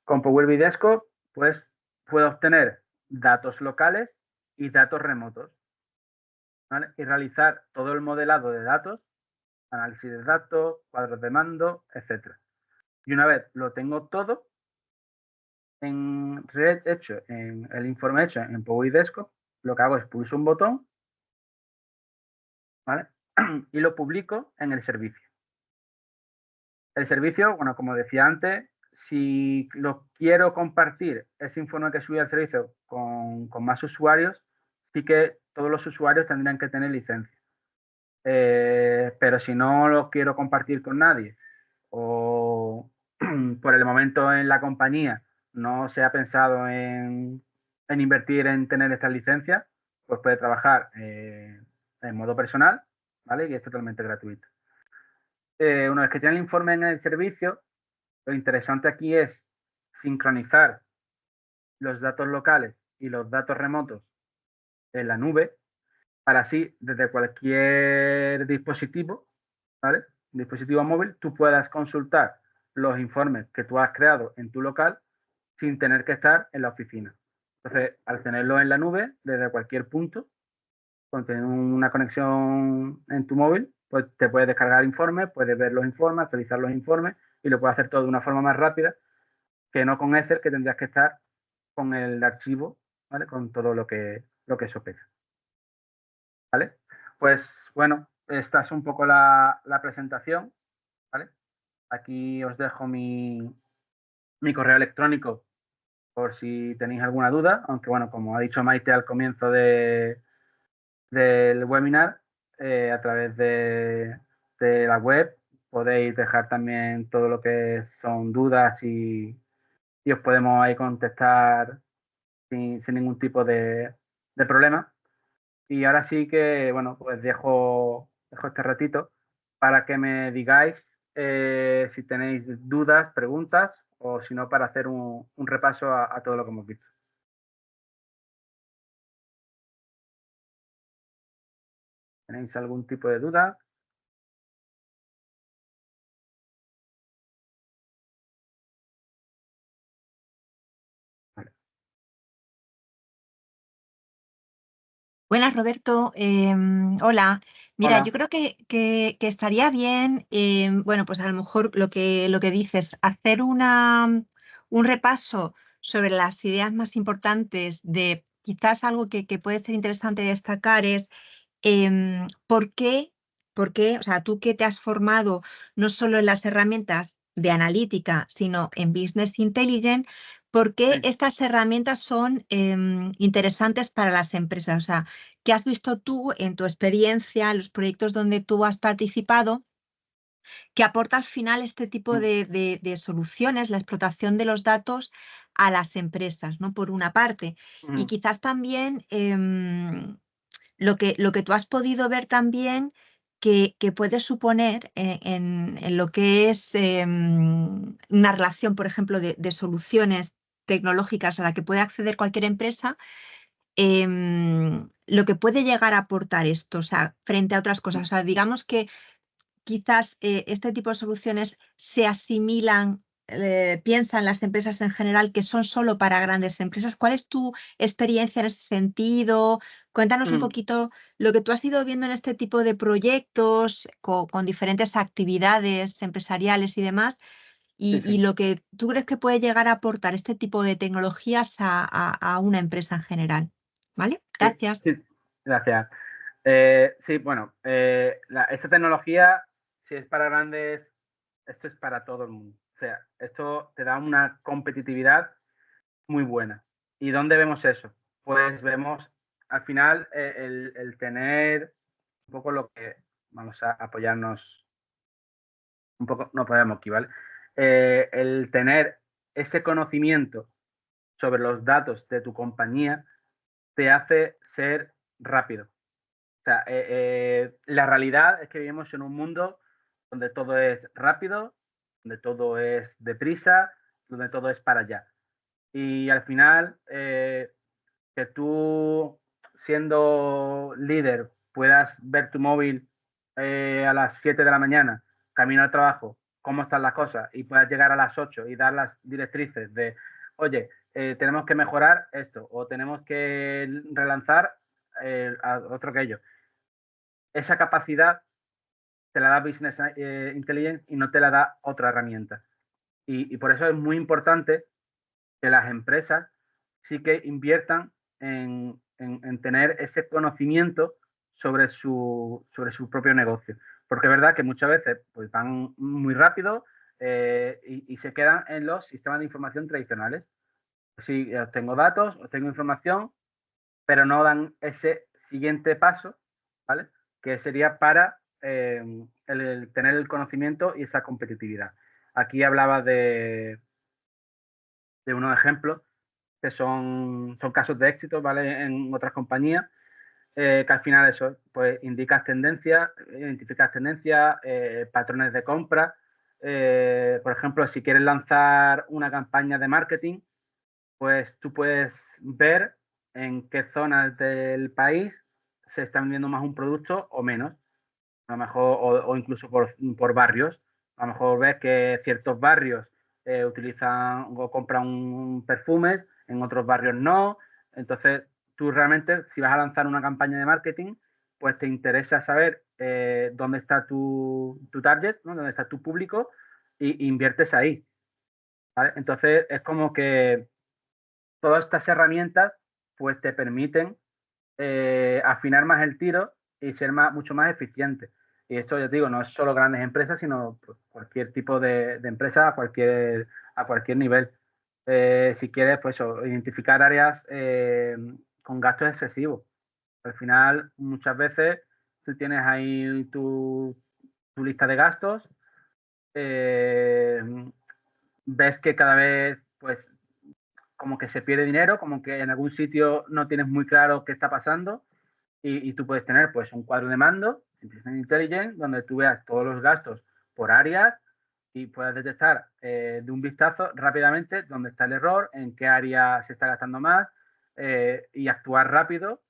Con Power BI Desktop, pues puedo obtener datos locales y datos remotos, ¿vale? Y realizar todo el modelado de datos, análisis de datos, cuadros de mando, etc. Y una vez lo tengo todo en el informe hecho en Power BI Desktop, lo que hago es pulso un botón, ¿vale? Y lo publico en el servicio. El servicio, bueno, como decía antes, si lo quiero compartir, ese informe que subí al servicio con más usuarios, sí que todos los usuarios tendrían que tener licencia. Pero si no lo quiero compartir con nadie o por el momento en la compañía no se ha pensado en invertir en tener estas licencias, pues puede trabajar en modo personal, ¿vale? Y es totalmente gratuito. Una vez que tiene el informe en el servicio, lo interesante aquí es sincronizar los datos locales y los datos remotos en la nube para así, desde cualquier dispositivo, ¿vale? Dispositivo móvil, tú puedas consultar los informes que tú has creado en tu local sin tener que estar en la oficina. Entonces, al tenerlo en la nube, desde cualquier punto, con tener una conexión en tu móvil, pues te puedes descargar informes, puedes ver los informes, actualizar los informes y lo puedes hacer todo de una forma más rápida que no con Excel, que tendrías que estar con el archivo, ¿vale? Con todo lo que eso pesa. ¿Vale? Pues bueno, esta es un poco la presentación, ¿vale? Aquí os dejo mi correo electrónico por si tenéis alguna duda, aunque bueno, como ha dicho Maite al comienzo del webinar, a través de la web podéis dejar también todo lo que son dudas y os podemos ahí contestar sin ningún tipo de problema. Y ahora sí que, bueno, pues dejo este ratito para que me digáis si tenéis dudas, preguntas o si no, para hacer un repaso a todo lo que hemos visto. ¿Tenéis algún tipo de duda? Vale. Buenas, Roberto. Hola. Mira, Hola. yo creo que estaría bien, bueno, pues a lo mejor lo que dices, hacer un repaso sobre las ideas más importantes de quizás algo que puede ser interesante destacar es ¿por qué, o sea, tú que te has formado no solo en las herramientas de analítica, sino en Business Intelligence, por qué Sí. estas herramientas son interesantes para las empresas? O sea, ¿qué has visto tú en tu experiencia, en los proyectos donde tú has participado, que aporta al final este tipo de soluciones, la explotación de los datos a las empresas, ¿no? Por una parte. Y quizás también lo que tú has podido ver también que puede suponer en lo que es una relación, por ejemplo, de soluciones tecnológicas a la que puede acceder cualquier empresa, lo que puede llegar a aportar esto, o sea, frente a otras cosas. O sea, digamos que quizás este tipo de soluciones se asimilan piensan las empresas en general que son solo para grandes empresas. ¿Cuál es tu experiencia en ese sentido? Cuéntanos un Mm, poquito lo que tú has ido viendo en este tipo de proyectos con diferentes actividades empresariales y demás, sí, y sí. lo que tú crees que puede llegar a aportar este tipo de tecnologías a una empresa en general. ¿Vale? Sí, Gracias. sí, gracias. Sí, bueno, esta tecnología, si es para grandes, esto es para todo el mundo. O sea, esto te da una competitividad muy buena. ¿Y dónde vemos eso? Pues vemos al final el tener un poco lo que vamos a apoyarnos un poco, no podemos aquí, ¿vale? El tener ese conocimiento sobre los datos de tu compañía te hace ser rápido. O sea, la realidad es que vivimos en un mundo donde todo es rápido, donde todo es deprisa, donde todo es para allá. Y al final, que tú, siendo líder, puedas ver tu móvil a las 7 de la mañana, camino al trabajo, cómo están las cosas, y puedas llegar a las 8 y dar las directrices de, oye, tenemos que mejorar esto, o tenemos que relanzar a otro que ello. Esa capacidad te la da Business Intelligence y no te la da otra herramienta. Y por eso es muy importante que las empresas sí que inviertan en tener ese conocimiento sobre su propio negocio. Porque es verdad que muchas veces pues, van muy rápido y se quedan en los sistemas de información tradicionales. Sí, tengo datos, tengo información, pero no dan ese siguiente paso, ¿vale? Que sería para el tener el conocimiento y esa competitividad. Aquí hablaba de unos ejemplos que son casos de éxito, ¿vale? En otras compañías, que al final eso, pues indicas tendencias, identificas tendencias, patrones de compra. Por ejemplo, si quieres lanzar una campaña de marketing, pues tú puedes ver en qué zonas del país se está vendiendo más un producto o menos, a lo mejor, o incluso por barrios. A lo mejor ves que ciertos barrios utilizan o compran perfumes, en otros barrios no. Entonces, tú realmente, si vas a lanzar una campaña de marketing, pues te interesa saber dónde está tu target, ¿no? Dónde está tu público, y inviertes ahí. ¿Vale? Entonces, es como que todas estas herramientas pues te permiten afinar más el tiro y ser mucho más eficiente. Y esto, ya te digo, no es solo grandes empresas, sino pues, cualquier tipo de empresa a cualquier nivel. Si quieres, pues identificar áreas con gastos excesivos. Al final, muchas veces tú tienes ahí tu lista de gastos, eh, ves que cada vez pues como que se pierde dinero, como que en algún sitio no tienes muy claro qué está pasando, y tú puedes tener pues un cuadro de mando, Business Intelligence, donde tú veas todos los gastos por áreas y puedas detectar de un vistazo rápidamente dónde está el error, en qué área se está gastando más, y actuar rápido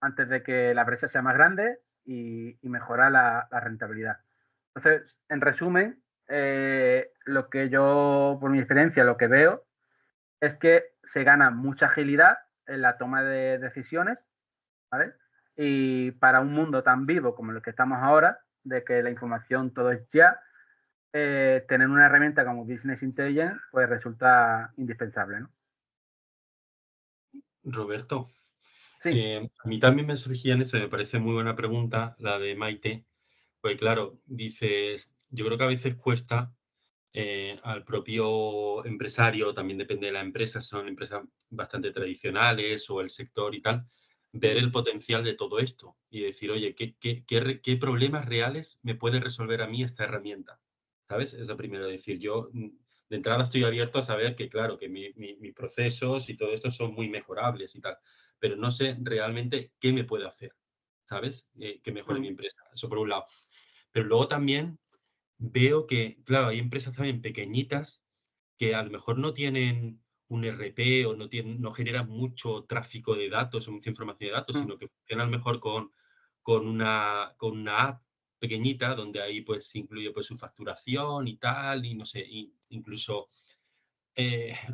antes de que la brecha sea más grande y mejorar la rentabilidad. Entonces, en resumen, lo que yo, por mi experiencia, lo que veo es que se gana mucha agilidad en la toma de decisiones, ¿vale? Y para un mundo tan vivo como el que estamos ahora, de que la información todo es ya, tener una herramienta como Business Intelligence pues resulta indispensable, ¿no? Roberto, Sí. a mí también me surgía en eso, me parece muy buena pregunta la de Maite, pues claro, dices, yo creo que a veces cuesta al propio empresario, también depende de la empresa, son empresas bastante tradicionales o el sector y tal, ver Ujú. el potencial de todo esto y decir, oye, ¿qué problemas reales me puede resolver a mí esta herramienta? ¿Sabes? Es lo primero, decir, yo de entrada estoy abierto a saber que, claro, que mis procesos y todo esto son muy mejorables y tal, pero no sé realmente qué me puede hacer, ¿sabes? Que mejore mi Mm. empresa. Eso por un lado. Pero luego también veo que, claro, hay empresas también pequeñitas que a lo mejor no tienen un RP o no generan mucho tráfico de datos o mucha información de datos, Mm. sino que funcionan mejor con una app pequeñita, donde ahí pues se incluye pues su facturación y tal, y no sé, incluso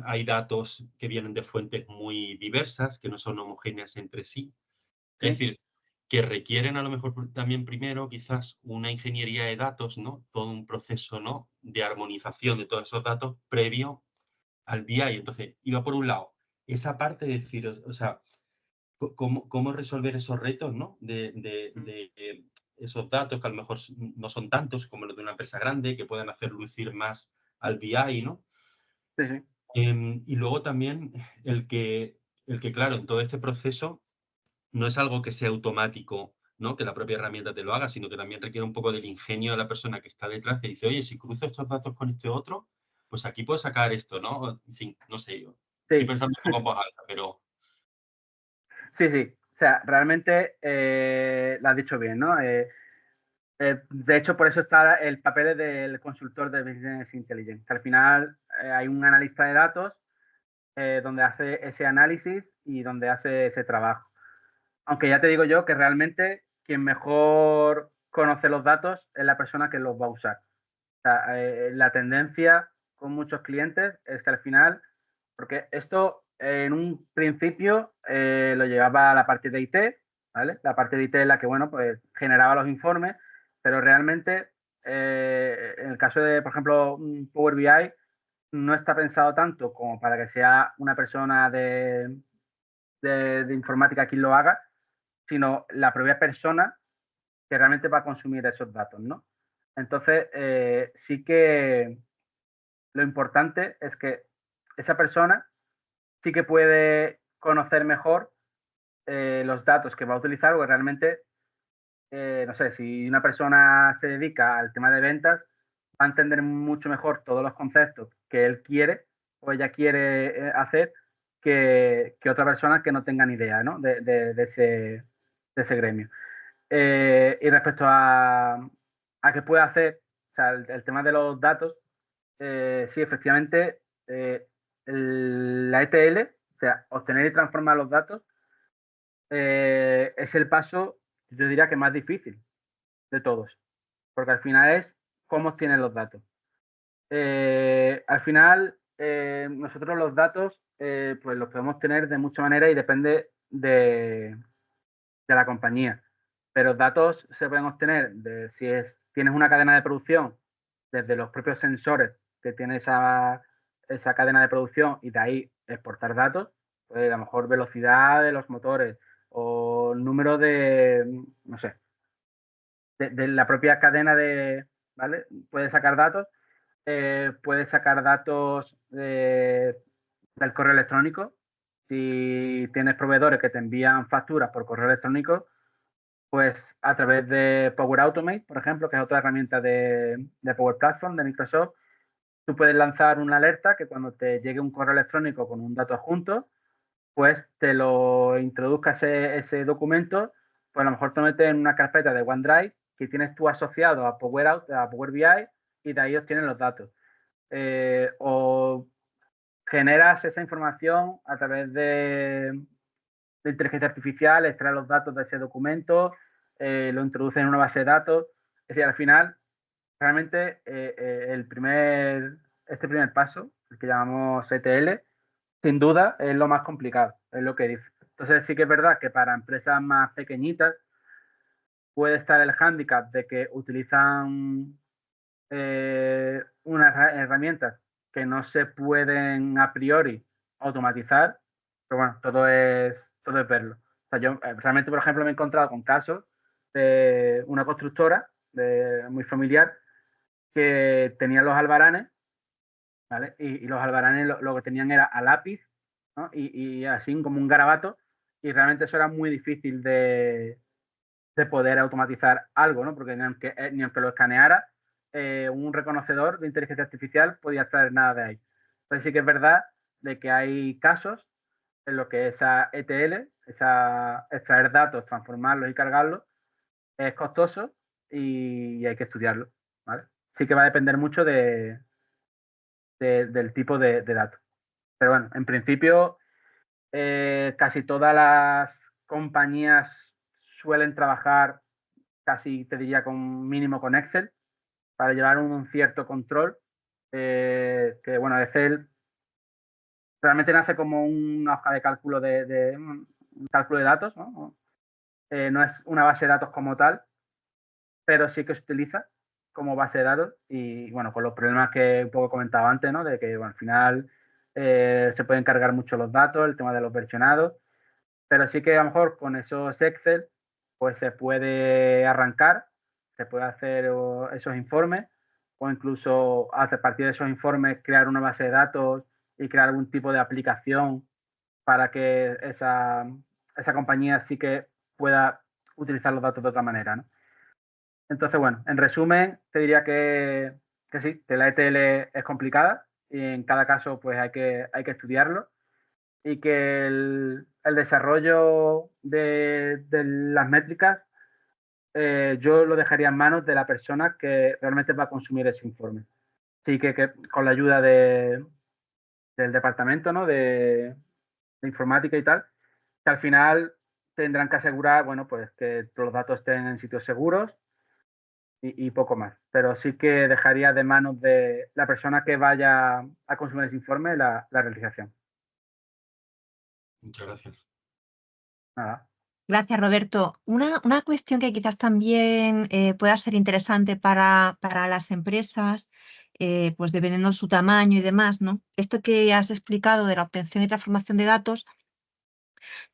hay datos que vienen de fuentes muy diversas, que no son homogéneas entre sí. Sí. Es decir, que requieren a lo mejor también primero quizás una ingeniería de datos, ¿no? Todo un proceso, ¿no? De armonización de todos esos datos previo al BI. Entonces, iba por un lado, esa parte de decir, o sea, cómo resolver esos retos, ¿no? De esos datos que a lo mejor no son tantos como los de una empresa grande, que puedan hacer lucir más al BI, ¿no? Sí, sí. Y luego también claro, en todo este proceso no es algo que sea automático, ¿no? Que la propia herramienta te lo haga, sino que también requiere un poco del ingenio de la persona que está detrás, que dice, oye, si cruzo estos datos con este otro, pues aquí puedo sacar esto, ¿no? En fin, no sé yo. Estoy Sí, pensando un poco en voz alta, pero... sí, sí. O sea, realmente lo has dicho bien, ¿no? De hecho, por eso está el papel del consultor de Business Intelligence, que al final hay un analista de datos donde hace ese análisis y donde hace ese trabajo. Aunque ya te digo yo que realmente quien mejor conoce los datos es la persona que los va a usar. O sea, la tendencia con muchos clientes es que al final, porque esto en un principio lo llevaba a la parte de IT, ¿vale? La parte de IT es la que, bueno, pues generaba los informes, pero realmente en el caso de, por ejemplo, Power BI, no está pensado tanto como para que sea una persona de informática quien lo haga, sino la propia persona que realmente va a consumir esos datos, ¿no? Entonces, sí que lo importante es que esa persona sí que puede conocer mejor los datos que va a utilizar, o realmente, no sé, si una persona se dedica al tema de ventas, va a entender mucho mejor todos los conceptos que él quiere o ella quiere hacer que otra persona que no tenga ni idea, ¿no? De ese gremio. Y respecto a qué puede hacer, o sea, el tema de los datos, sí, efectivamente, la ETL, o sea, obtener y transformar los datos, es el paso, yo diría que más difícil de todos, porque al final es cómo obtienes los datos. Al final, nosotros los datos, pues los podemos tener de muchas maneras y depende de la compañía. Pero datos se pueden obtener de si tienes una cadena de producción, desde los propios sensores que tiene esa cadena de producción y de ahí exportar datos, pues a lo mejor velocidad de los motores o número de, no sé, de la propia cadena ¿vale? Puedes sacar datos, puedes sacar datos del correo electrónico. Si tienes proveedores que te envían facturas por correo electrónico, pues a través de Power Automate, por ejemplo, que es otra herramienta de Power Platform de Microsoft, tú puedes lanzar una alerta que cuando te llegue un correo electrónico con un dato adjunto, pues te lo introduzca ese documento, pues a lo mejor te metes en una carpeta de OneDrive que tienes tú asociado a Power BI y de ahí obtienes los datos. O generas esa información a través de inteligencia artificial, extrae los datos de ese documento, lo introduce en una base de datos. Es decir, al final, realmente este primer paso, el que llamamos ETL, sin duda es lo más complicado, es lo que dice. Entonces sí que es verdad que para empresas más pequeñitas puede estar el hándicap de que utilizan unas herramientas que no se pueden a priori automatizar, pero bueno, todo es verlo. O sea, yo realmente, por ejemplo, me he encontrado con casos de una constructora muy familiar que tenía los albaranes, ¿vale? Y los albaranes lo que tenían era a lápiz, ¿no? Y así como un garabato, y realmente eso era muy difícil de poder automatizar algo, ¿no? Porque ni aunque lo escaneara, un reconocedor de inteligencia artificial podía extraer nada de ahí. Entonces sí que es verdad de que hay casos en los que esa ETL, extraer datos, transformarlos y cargarlos, es costoso y hay que estudiarlo, ¿vale? Sí que va a depender mucho del tipo de datos. Pero bueno, en principio, casi todas las compañías suelen trabajar casi te diría con mínimo con Excel, para llevar un cierto control, que bueno, Excel realmente nace como una hoja de cálculo un cálculo de datos, ¿no? No es una base de datos como tal, pero sí que se utiliza como base de datos y bueno, con los problemas que un poco comentaba antes, ¿no? De que bueno, al final se pueden cargar mucho los datos, el tema de los versionados, pero sí que a lo mejor con esos Excel pues se puede arrancar, se puede hacer esos informes o incluso a partir de esos informes crear una base de datos y crear algún tipo de aplicación para que esa compañía sí que pueda utilizar los datos de otra manera, ¿no? Entonces, bueno, en resumen, te diría que sí, que la ETL es complicada y en cada caso pues hay que estudiarlo y que el desarrollo de las métricas yo lo dejaría en manos de la persona que realmente va a consumir ese informe. Sí que con la ayuda del departamento, ¿no? de informática y tal, que al final tendrán que asegurar, bueno, pues que todos los datos estén en sitios seguros y poco más. Pero sí que dejaría de manos de la persona que vaya a consumir ese informe la realización. Muchas gracias. Nada. Gracias, Roberto. Una cuestión que quizás también pueda ser interesante para las empresas, pues dependiendo de su tamaño y demás, ¿no? Esto que has explicado de la obtención y transformación de datos,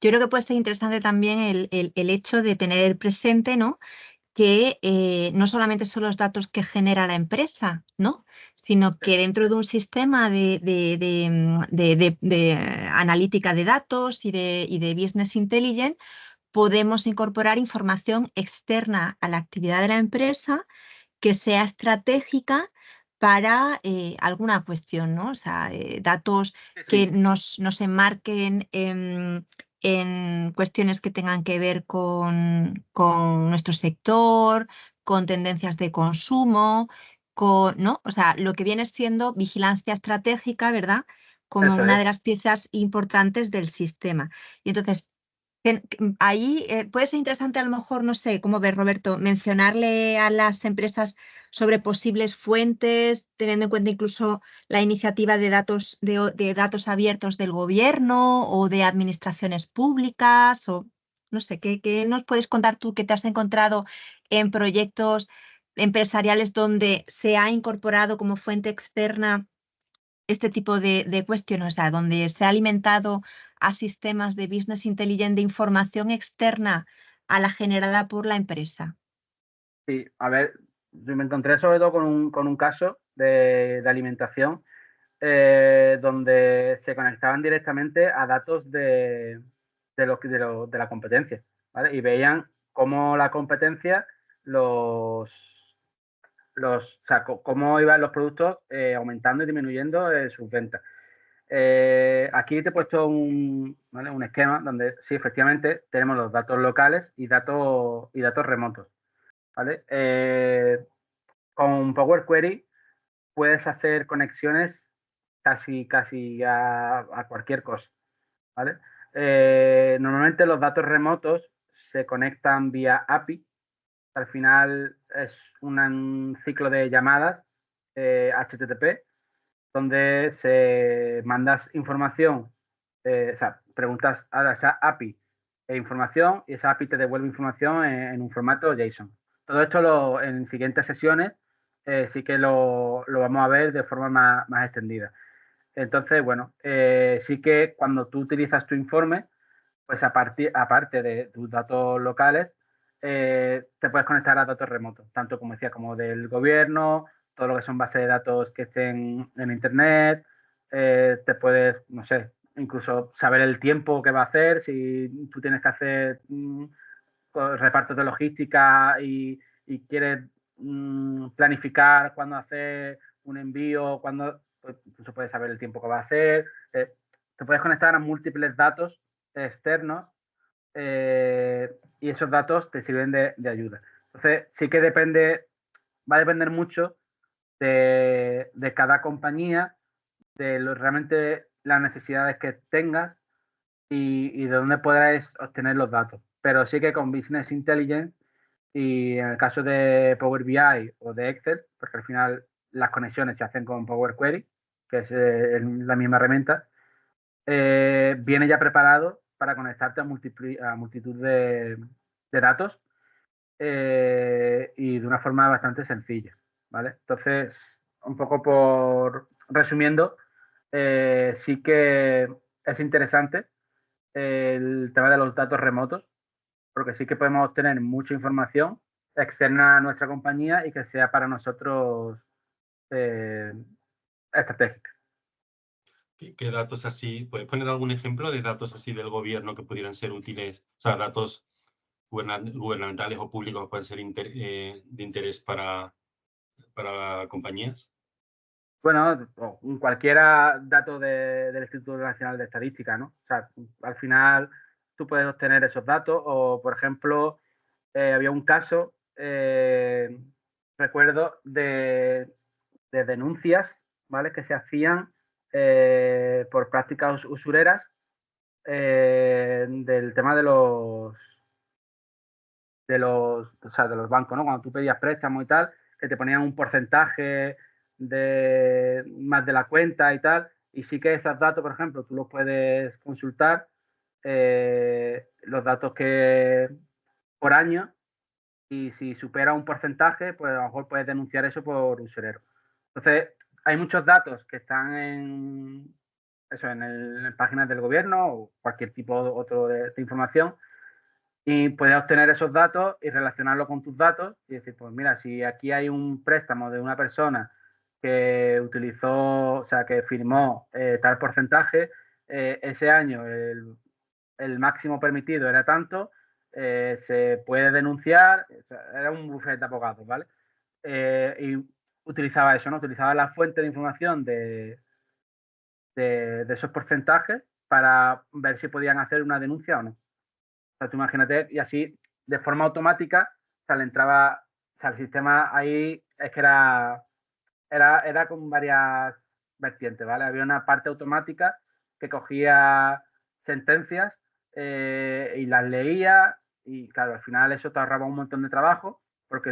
yo creo que puede ser interesante también el hecho de tener presente, ¿no? Que no solamente son los datos que genera la empresa, ¿no? Sino que dentro de un sistema de analítica de datos y de business intelligence podemos incorporar información externa a la actividad de la empresa que sea estratégica para alguna cuestión, ¿no? O sea, datos que Sí, nos enmarquen en cuestiones que tengan que ver con nuestro sector, con tendencias de consumo, ¿no? O sea, lo que viene siendo vigilancia estratégica, ¿verdad? Como eso una es. de las piezas importantes del sistema. Y entonces, ahí puede ser interesante a lo mejor, no sé, cómo ves, Roberto, mencionarle a las empresas sobre posibles fuentes, teniendo en cuenta incluso la iniciativa de datos abiertos del gobierno o de administraciones públicas, o no sé, ¿qué nos puedes contar tú que te has encontrado en proyectos empresariales donde se ha incorporado como fuente externa este tipo de cuestiones, o sea, donde se ha alimentado a sistemas de business intelligence de información externa a la generada por la empresa? Sí, a ver, yo me encontré sobre todo con un caso de alimentación donde se conectaban directamente a datos de la competencia, ¿vale? Y veían cómo la competencia o sea, cómo iban los productos aumentando y disminuyendo sus ventas. Aquí te he puesto ¿vale? un esquema donde sí, efectivamente, tenemos los datos locales y datos remotos, ¿vale? Con Power Query puedes hacer conexiones casi a cualquier cosa, ¿vale? Normalmente los datos remotos se conectan vía API. Al final es un ciclo de llamadas HTTP donde se mandas información, o sea, preguntas a esa API información y esa API te devuelve información en un formato JSON. Todo esto en siguientes sesiones sí que lo vamos a ver de forma más extendida. Entonces, bueno, sí que cuando tú utilizas tu informe, pues aparte de tus datos locales, te puedes conectar a datos remotos, tanto como decía, como del gobierno, todo lo que son bases de datos que estén en Internet, te puedes, no sé, incluso saber el tiempo que va a hacer, si tú tienes que hacer repartos de logística y quieres planificar cuándo hacer un envío, pues, incluso puedes saber el tiempo que va a hacer. Te puedes conectar a múltiples datos externos y esos datos te sirven de ayuda. Entonces, sí que va a depender mucho de cada compañía, realmente las necesidades que tengas y de dónde podrás obtener los datos. Pero sí que con Business Intelligence Y en el caso de Power BI o de Excel, porque al final las conexiones se hacen con Power Query, que es la misma herramienta, viene ya preparado para conectarte a multitud de datos y de una forma bastante sencilla, ¿vale? Entonces, un poco por resumiendo, sí que es interesante el tema de los datos remotos, porque sí que podemos obtener mucha información externa a nuestra compañía y que sea para nosotros eh, estratégica. ¿Qué datos así? ¿Puedes poner algún ejemplo de datos así del gobierno que pudieran ser útiles? O sea, datos gubernamentales o públicos que pueden ser de interés para compañías. Bueno, cualquiera dato del Instituto Nacional de Estadística, ¿no? O sea, al final tú puedes obtener esos datos o, por ejemplo, había un caso, recuerdo, de denuncias, ¿vale? Que se hacían por prácticas usureras del tema de los bancos, ¿no? Cuando tú pedías préstamos y tal, que te ponían un porcentaje de más de la cuenta y tal, y sí que esos datos, por ejemplo, tú los puedes consultar, los datos que por año, y si supera un porcentaje, pues a lo mejor puedes denunciar eso por usurero. Entonces, hay muchos datos que están en páginas del gobierno o cualquier tipo otro de información, y puedes obtener esos datos y relacionarlo con tus datos y decir, pues mira, si aquí hay un préstamo de una persona que utilizó, o sea, que firmó tal porcentaje, ese año el máximo permitido era tanto, se puede denunciar, o sea, era un bufete de abogados, ¿vale? Y utilizaba eso, ¿no? Utilizaba la fuente de información de esos porcentajes para ver si podían hacer una denuncia o no. O sea, tú imagínate, y así, de forma automática, o sea, le entraba, o sea, el sistema ahí es que era con varias vertientes, ¿vale? Había una parte automática que cogía sentencias y las leía y, claro, al final eso te ahorraba un montón de trabajo porque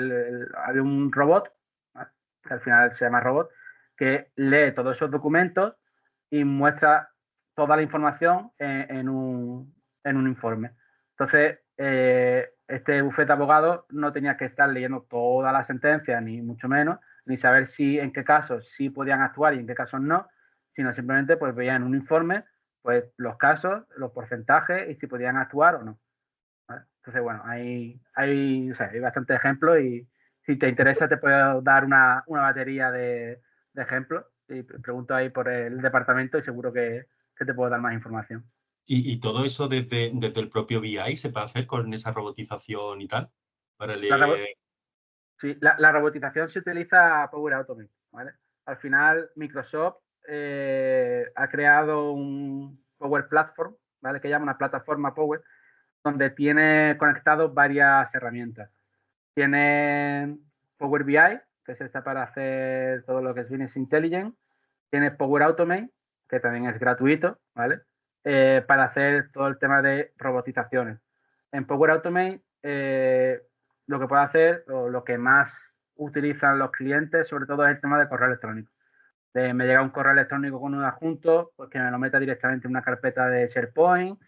había un robot, ¿vale? Que al final se llama robot, que lee todos esos documentos y muestra toda la información en un informe. Entonces, este bufete de abogados no tenía que estar leyendo toda la sentencia, ni mucho menos, ni saber si en qué casos sí podían actuar y en qué casos no, sino simplemente pues veían en un informe pues los casos, los porcentajes y si podían actuar o no, ¿vale? Entonces, bueno, o sea, hay bastantes ejemplos y si te interesa te puedo dar una batería de ejemplos y pregunto ahí por el departamento y seguro que te puedo dar más información. ¿Y todo eso desde el propio BI se puede hacer con esa robotización y tal? Para La, leer. sí, la robotización se utiliza Power Automate, ¿vale? Al final, Microsoft ha creado un Power Platform, ¿vale? Que llama una plataforma Power, donde tiene conectados varias herramientas. Tiene Power BI, que es esta para hacer todo lo que es Business Intelligence. Tiene Power Automate, que también es gratuito, ¿vale? Para hacer todo el tema de robotizaciones. En Power Automate, lo que puede hacer, o lo que más utilizan los clientes, sobre todo es el tema de correo electrónico. Me llega un correo electrónico con un adjunto, pues que me lo meta directamente en una carpeta de SharePoint,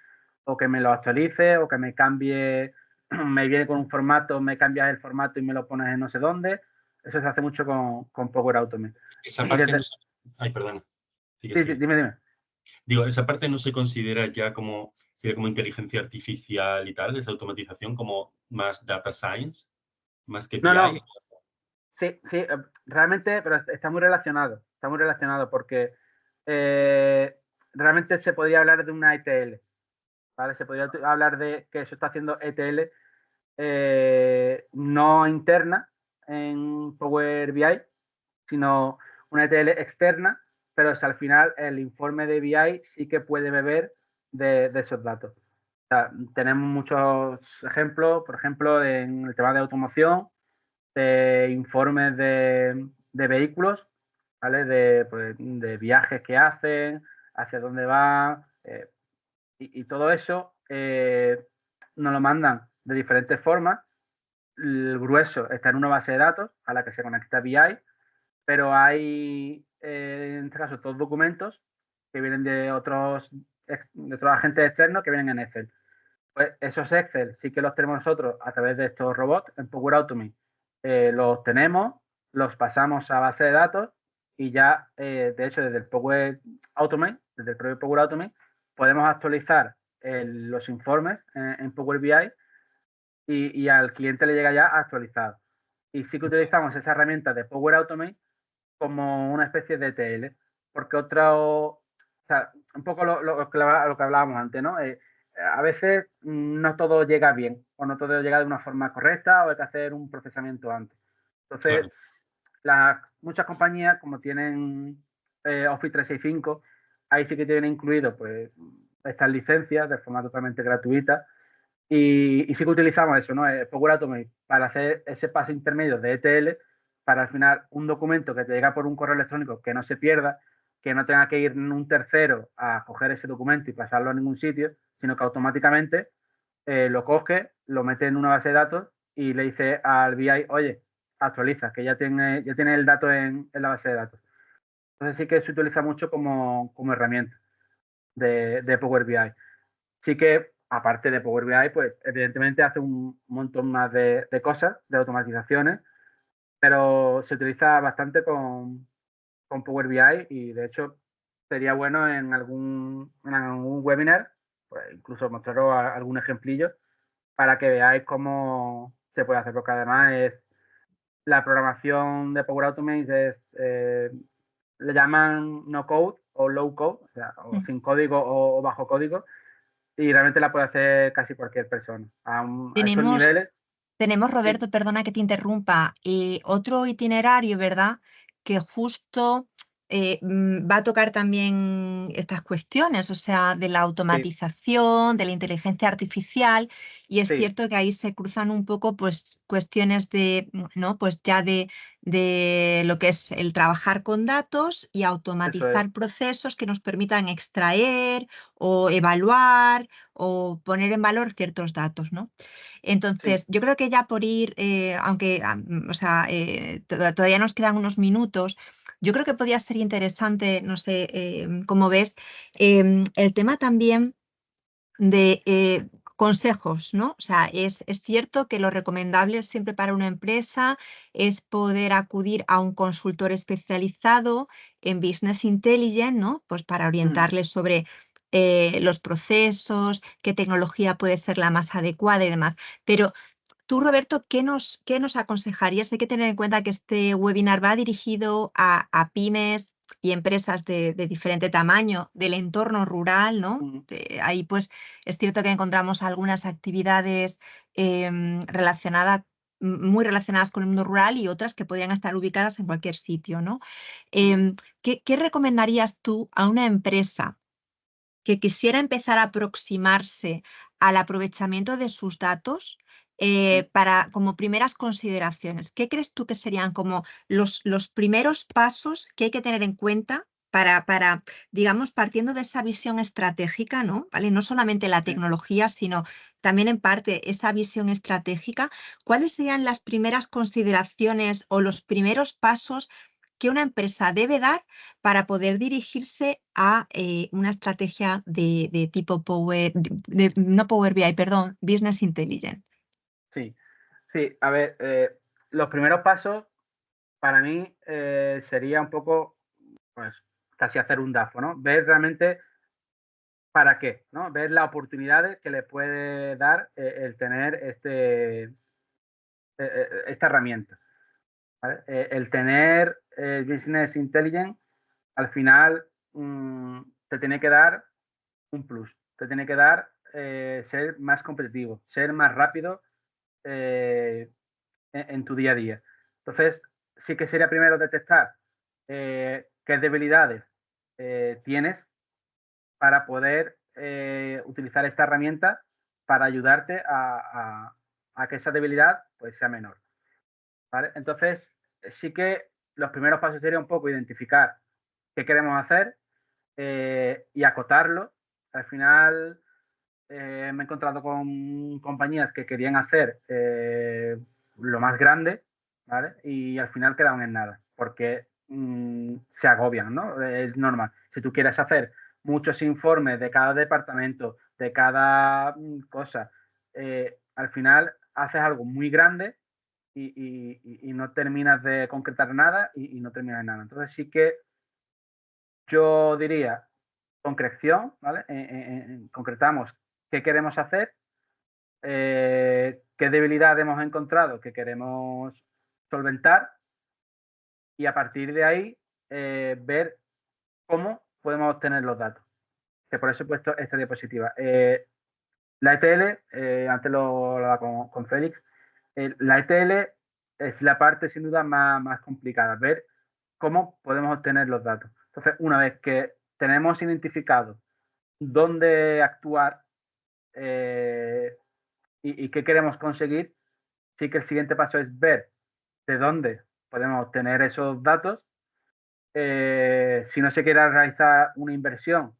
o que me lo actualice, o que me cambie, me viene con un formato, me cambias el formato y me lo pones en no sé dónde. Eso se hace mucho con Power Automate. Esa Y parte no desde, se... Ay, perdona. Sigue, sí, sí, sigue. dime. Digo, esa parte no se considera ya como, sería como inteligencia artificial y tal, esa automatización, como más data science, más que No, BI. no, sí, sí, realmente, pero está muy relacionado porque eh, realmente se podría hablar de una ETL, ¿vale? Se podría hablar de que eso está haciendo ETL no interna en Power BI, sino una ETL externa, pero si al final el informe de BI sí que puede beber de esos datos. O sea, tenemos muchos ejemplos, por ejemplo, en el tema de automoción, de informes de vehículos, ¿vale? Pues, de viajes que hacen, hacia dónde van, y todo eso nos lo mandan de diferentes formas el grueso está en una base de datos a la que se conecta BI, pero hay, en este caso, todos documentos que vienen de otros agentes externos que vienen en Excel. Pues esos Excel sí que los tenemos nosotros a través de estos robots en Power Automate. Los tenemos, los pasamos a base de datos y ya, de hecho, desde el Power Automate, desde el propio Power Automate, podemos actualizar los informes en Power BI y al cliente le llega ya actualizado. Y sí que utilizamos esa herramienta de Power Automate como una especie de ETL, porque o sea, un poco lo que hablábamos antes, ¿no? A veces no todo llega bien o no todo llega de una forma correcta o hay que hacer un procesamiento antes. Entonces, muchas compañías, como tienen Office 365, ahí sí que tienen incluido pues estas licencias de forma totalmente gratuita y sí que utilizamos eso, ¿no? Power Automate para hacer ese paso intermedio de ETL para al final un documento que te llega por un correo electrónico que no se pierda, que no tenga que ir un tercero a coger ese documento y pasarlo a ningún sitio, sino que automáticamente lo coge, lo mete en una base de datos y le dice al BI, oye, actualiza, que ya tiene el dato en la base de datos. Entonces sí que se utiliza mucho como herramienta de Power BI. Sí que, aparte de Power BI, pues evidentemente hace un montón más de cosas, de automatizaciones, pero se utiliza bastante con Power BI y de hecho sería bueno en algún webinar, pues incluso mostraros algún ejemplillo para que veáis cómo se puede hacer, porque además la programación de Power Automate le llaman no code o low code, o sea, o sin código o bajo código, y realmente la puede hacer casi cualquier persona. A esos Tenemos, niveles, tenemos, sí, Roberto, perdona que te interrumpa, otro itinerario, ¿verdad? Que justo va a tocar también estas cuestiones, o sea, de la sí, automatización, de la inteligencia artificial, y es sí, cierto que ahí se cruzan un poco, pues, cuestiones de, ¿no? Pues ya de lo que es el trabajar con datos y eso es, automatizar procesos que nos permitan extraer o evaluar o poner en valor ciertos datos, ¿no? sí. Entonces, yo creo que ya por ir, aunque o sea, todavía nos quedan unos minutos, yo creo que podría ser interesante, no sé cómo ves, el tema también de consejos, ¿no? O sea, es cierto que lo recomendable siempre para una empresa es poder acudir a un consultor especializado en Business Intelligence, ¿no? Pues para Mm, orientarles sobre los procesos, qué tecnología puede ser la más adecuada y demás. Pero tú, Roberto, qué nos aconsejarías? Hay que tener en cuenta que este webinar va dirigido a pymes y empresas de diferente tamaño del entorno rural, ¿no? mm, Ahí pues es cierto que encontramos algunas actividades relacionadas, muy relacionadas con el mundo rural y otras que podrían estar ubicadas en cualquier sitio, ¿no? mm, ¿Qué recomendarías tú a una empresa que quisiera empezar a aproximarse al aprovechamiento de sus datos sí. para como primeras consideraciones? ¿Qué crees tú que serían como los primeros pasos que hay que tener en cuenta para, digamos, partiendo de esa visión estratégica, ¿no? ¿Vale? No solamente la Sí. tecnología, sino también en parte esa visión estratégica. ¿Cuáles serían las primeras consideraciones o los primeros pasos que una empresa debe dar para poder dirigirse a una estrategia de tipo Power, no Power BI, perdón, Business Intelligence? Sí, sí, a ver, los primeros pasos para mí sería un poco, pues, casi hacer un DAFO, ¿no? Ver realmente para qué, ¿no? Ver las oportunidades que le puede dar el tener esta herramienta, ¿vale? El tener Business Intelligence, al final, te tiene que dar un plus, te tiene que dar ser más competitivo, ser más rápido eh, en tu día a día. Entonces, sí que sería primero detectar qué debilidades tienes para poder utilizar esta herramienta para ayudarte a que esa debilidad pues, sea menor. ¿Vale? Entonces, sí que los primeros pasos serían un poco identificar qué queremos hacer y acotarlo. Al final, me he encontrado con compañías que querían hacer lo más grande, ¿vale? Y al final quedan en nada, porque se agobian, ¿no? Es normal. Si tú quieres hacer muchos informes de cada departamento, de cada cosa, al final haces algo muy grande y no terminas de concretar nada y no terminas de nada. Entonces sí que yo diría concreción, ¿vale? Concretamos qué queremos hacer, qué debilidad hemos encontrado que queremos solventar y a partir de ahí ver cómo podemos obtener los datos. Que por eso he puesto esta diapositiva. La ETL, antes lo hablaba con Félix, la ETL es la parte sin duda más complicada, ver cómo podemos obtener los datos. Entonces, una vez que tenemos identificado dónde actuar y qué queremos conseguir, sí que el siguiente paso es ver de dónde podemos obtener esos datos. Si no se quiere realizar una inversión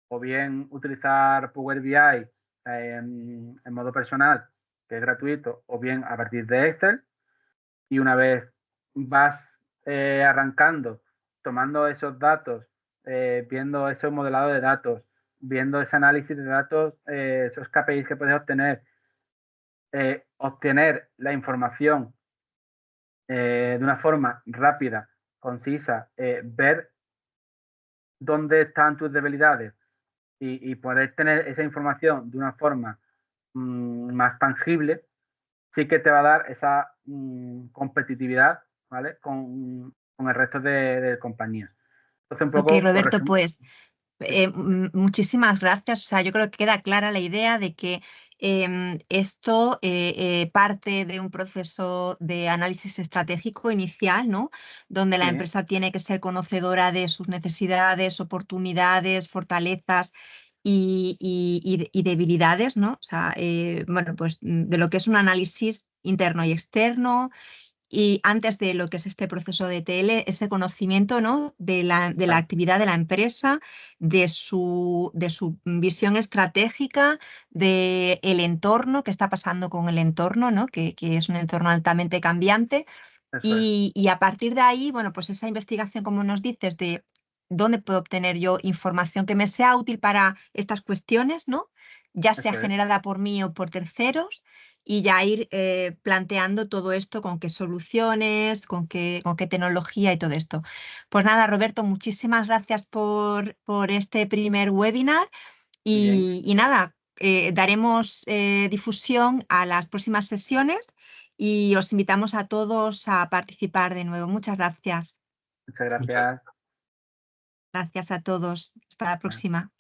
o bien utilizar Power BI en modo personal, que es gratuito, o bien a partir de Excel. Y una vez vas arrancando, tomando esos datos, viendo ese modelado de datos, viendo ese análisis de datos, esos KPIs que puedes obtener, obtener la información de una forma rápida, concisa, ver dónde están tus debilidades y poder tener esa información de una forma más tangible, sí que te va a dar esa competitividad, ¿vale? Con el resto de compañías. Entonces, un Ok, poco, por Roberto, resumir, pues muchísimas gracias. O sea, yo creo que queda clara la idea de que esto parte de un proceso de análisis estratégico inicial, ¿no? Donde la sí, empresa tiene que ser conocedora de sus necesidades, oportunidades, fortalezas y debilidades, ¿no? O sea, bueno, pues de lo que es un análisis interno y externo y antes de lo que es este proceso de TL, ese conocimiento, ¿no? de la claro, actividad de la empresa, de su visión estratégica, del entorno, qué está pasando con el entorno, ¿no? que es un entorno altamente cambiante. eso es, Y a partir de ahí, bueno, pues esa investigación, como nos dices, de dónde puedo obtener yo información que me sea útil para estas cuestiones, ¿no? Ya sea eso es. generada por mí o por terceros, y ya ir planteando todo esto, con qué soluciones, con qué tecnología y todo esto. Pues nada, Roberto, muchísimas gracias por este primer webinar Muy bien, y nada, daremos difusión a las próximas sesiones y os invitamos a todos a participar de nuevo. Muchas gracias. muchas Muchas gracias. Gracias a todos. Hasta la próxima.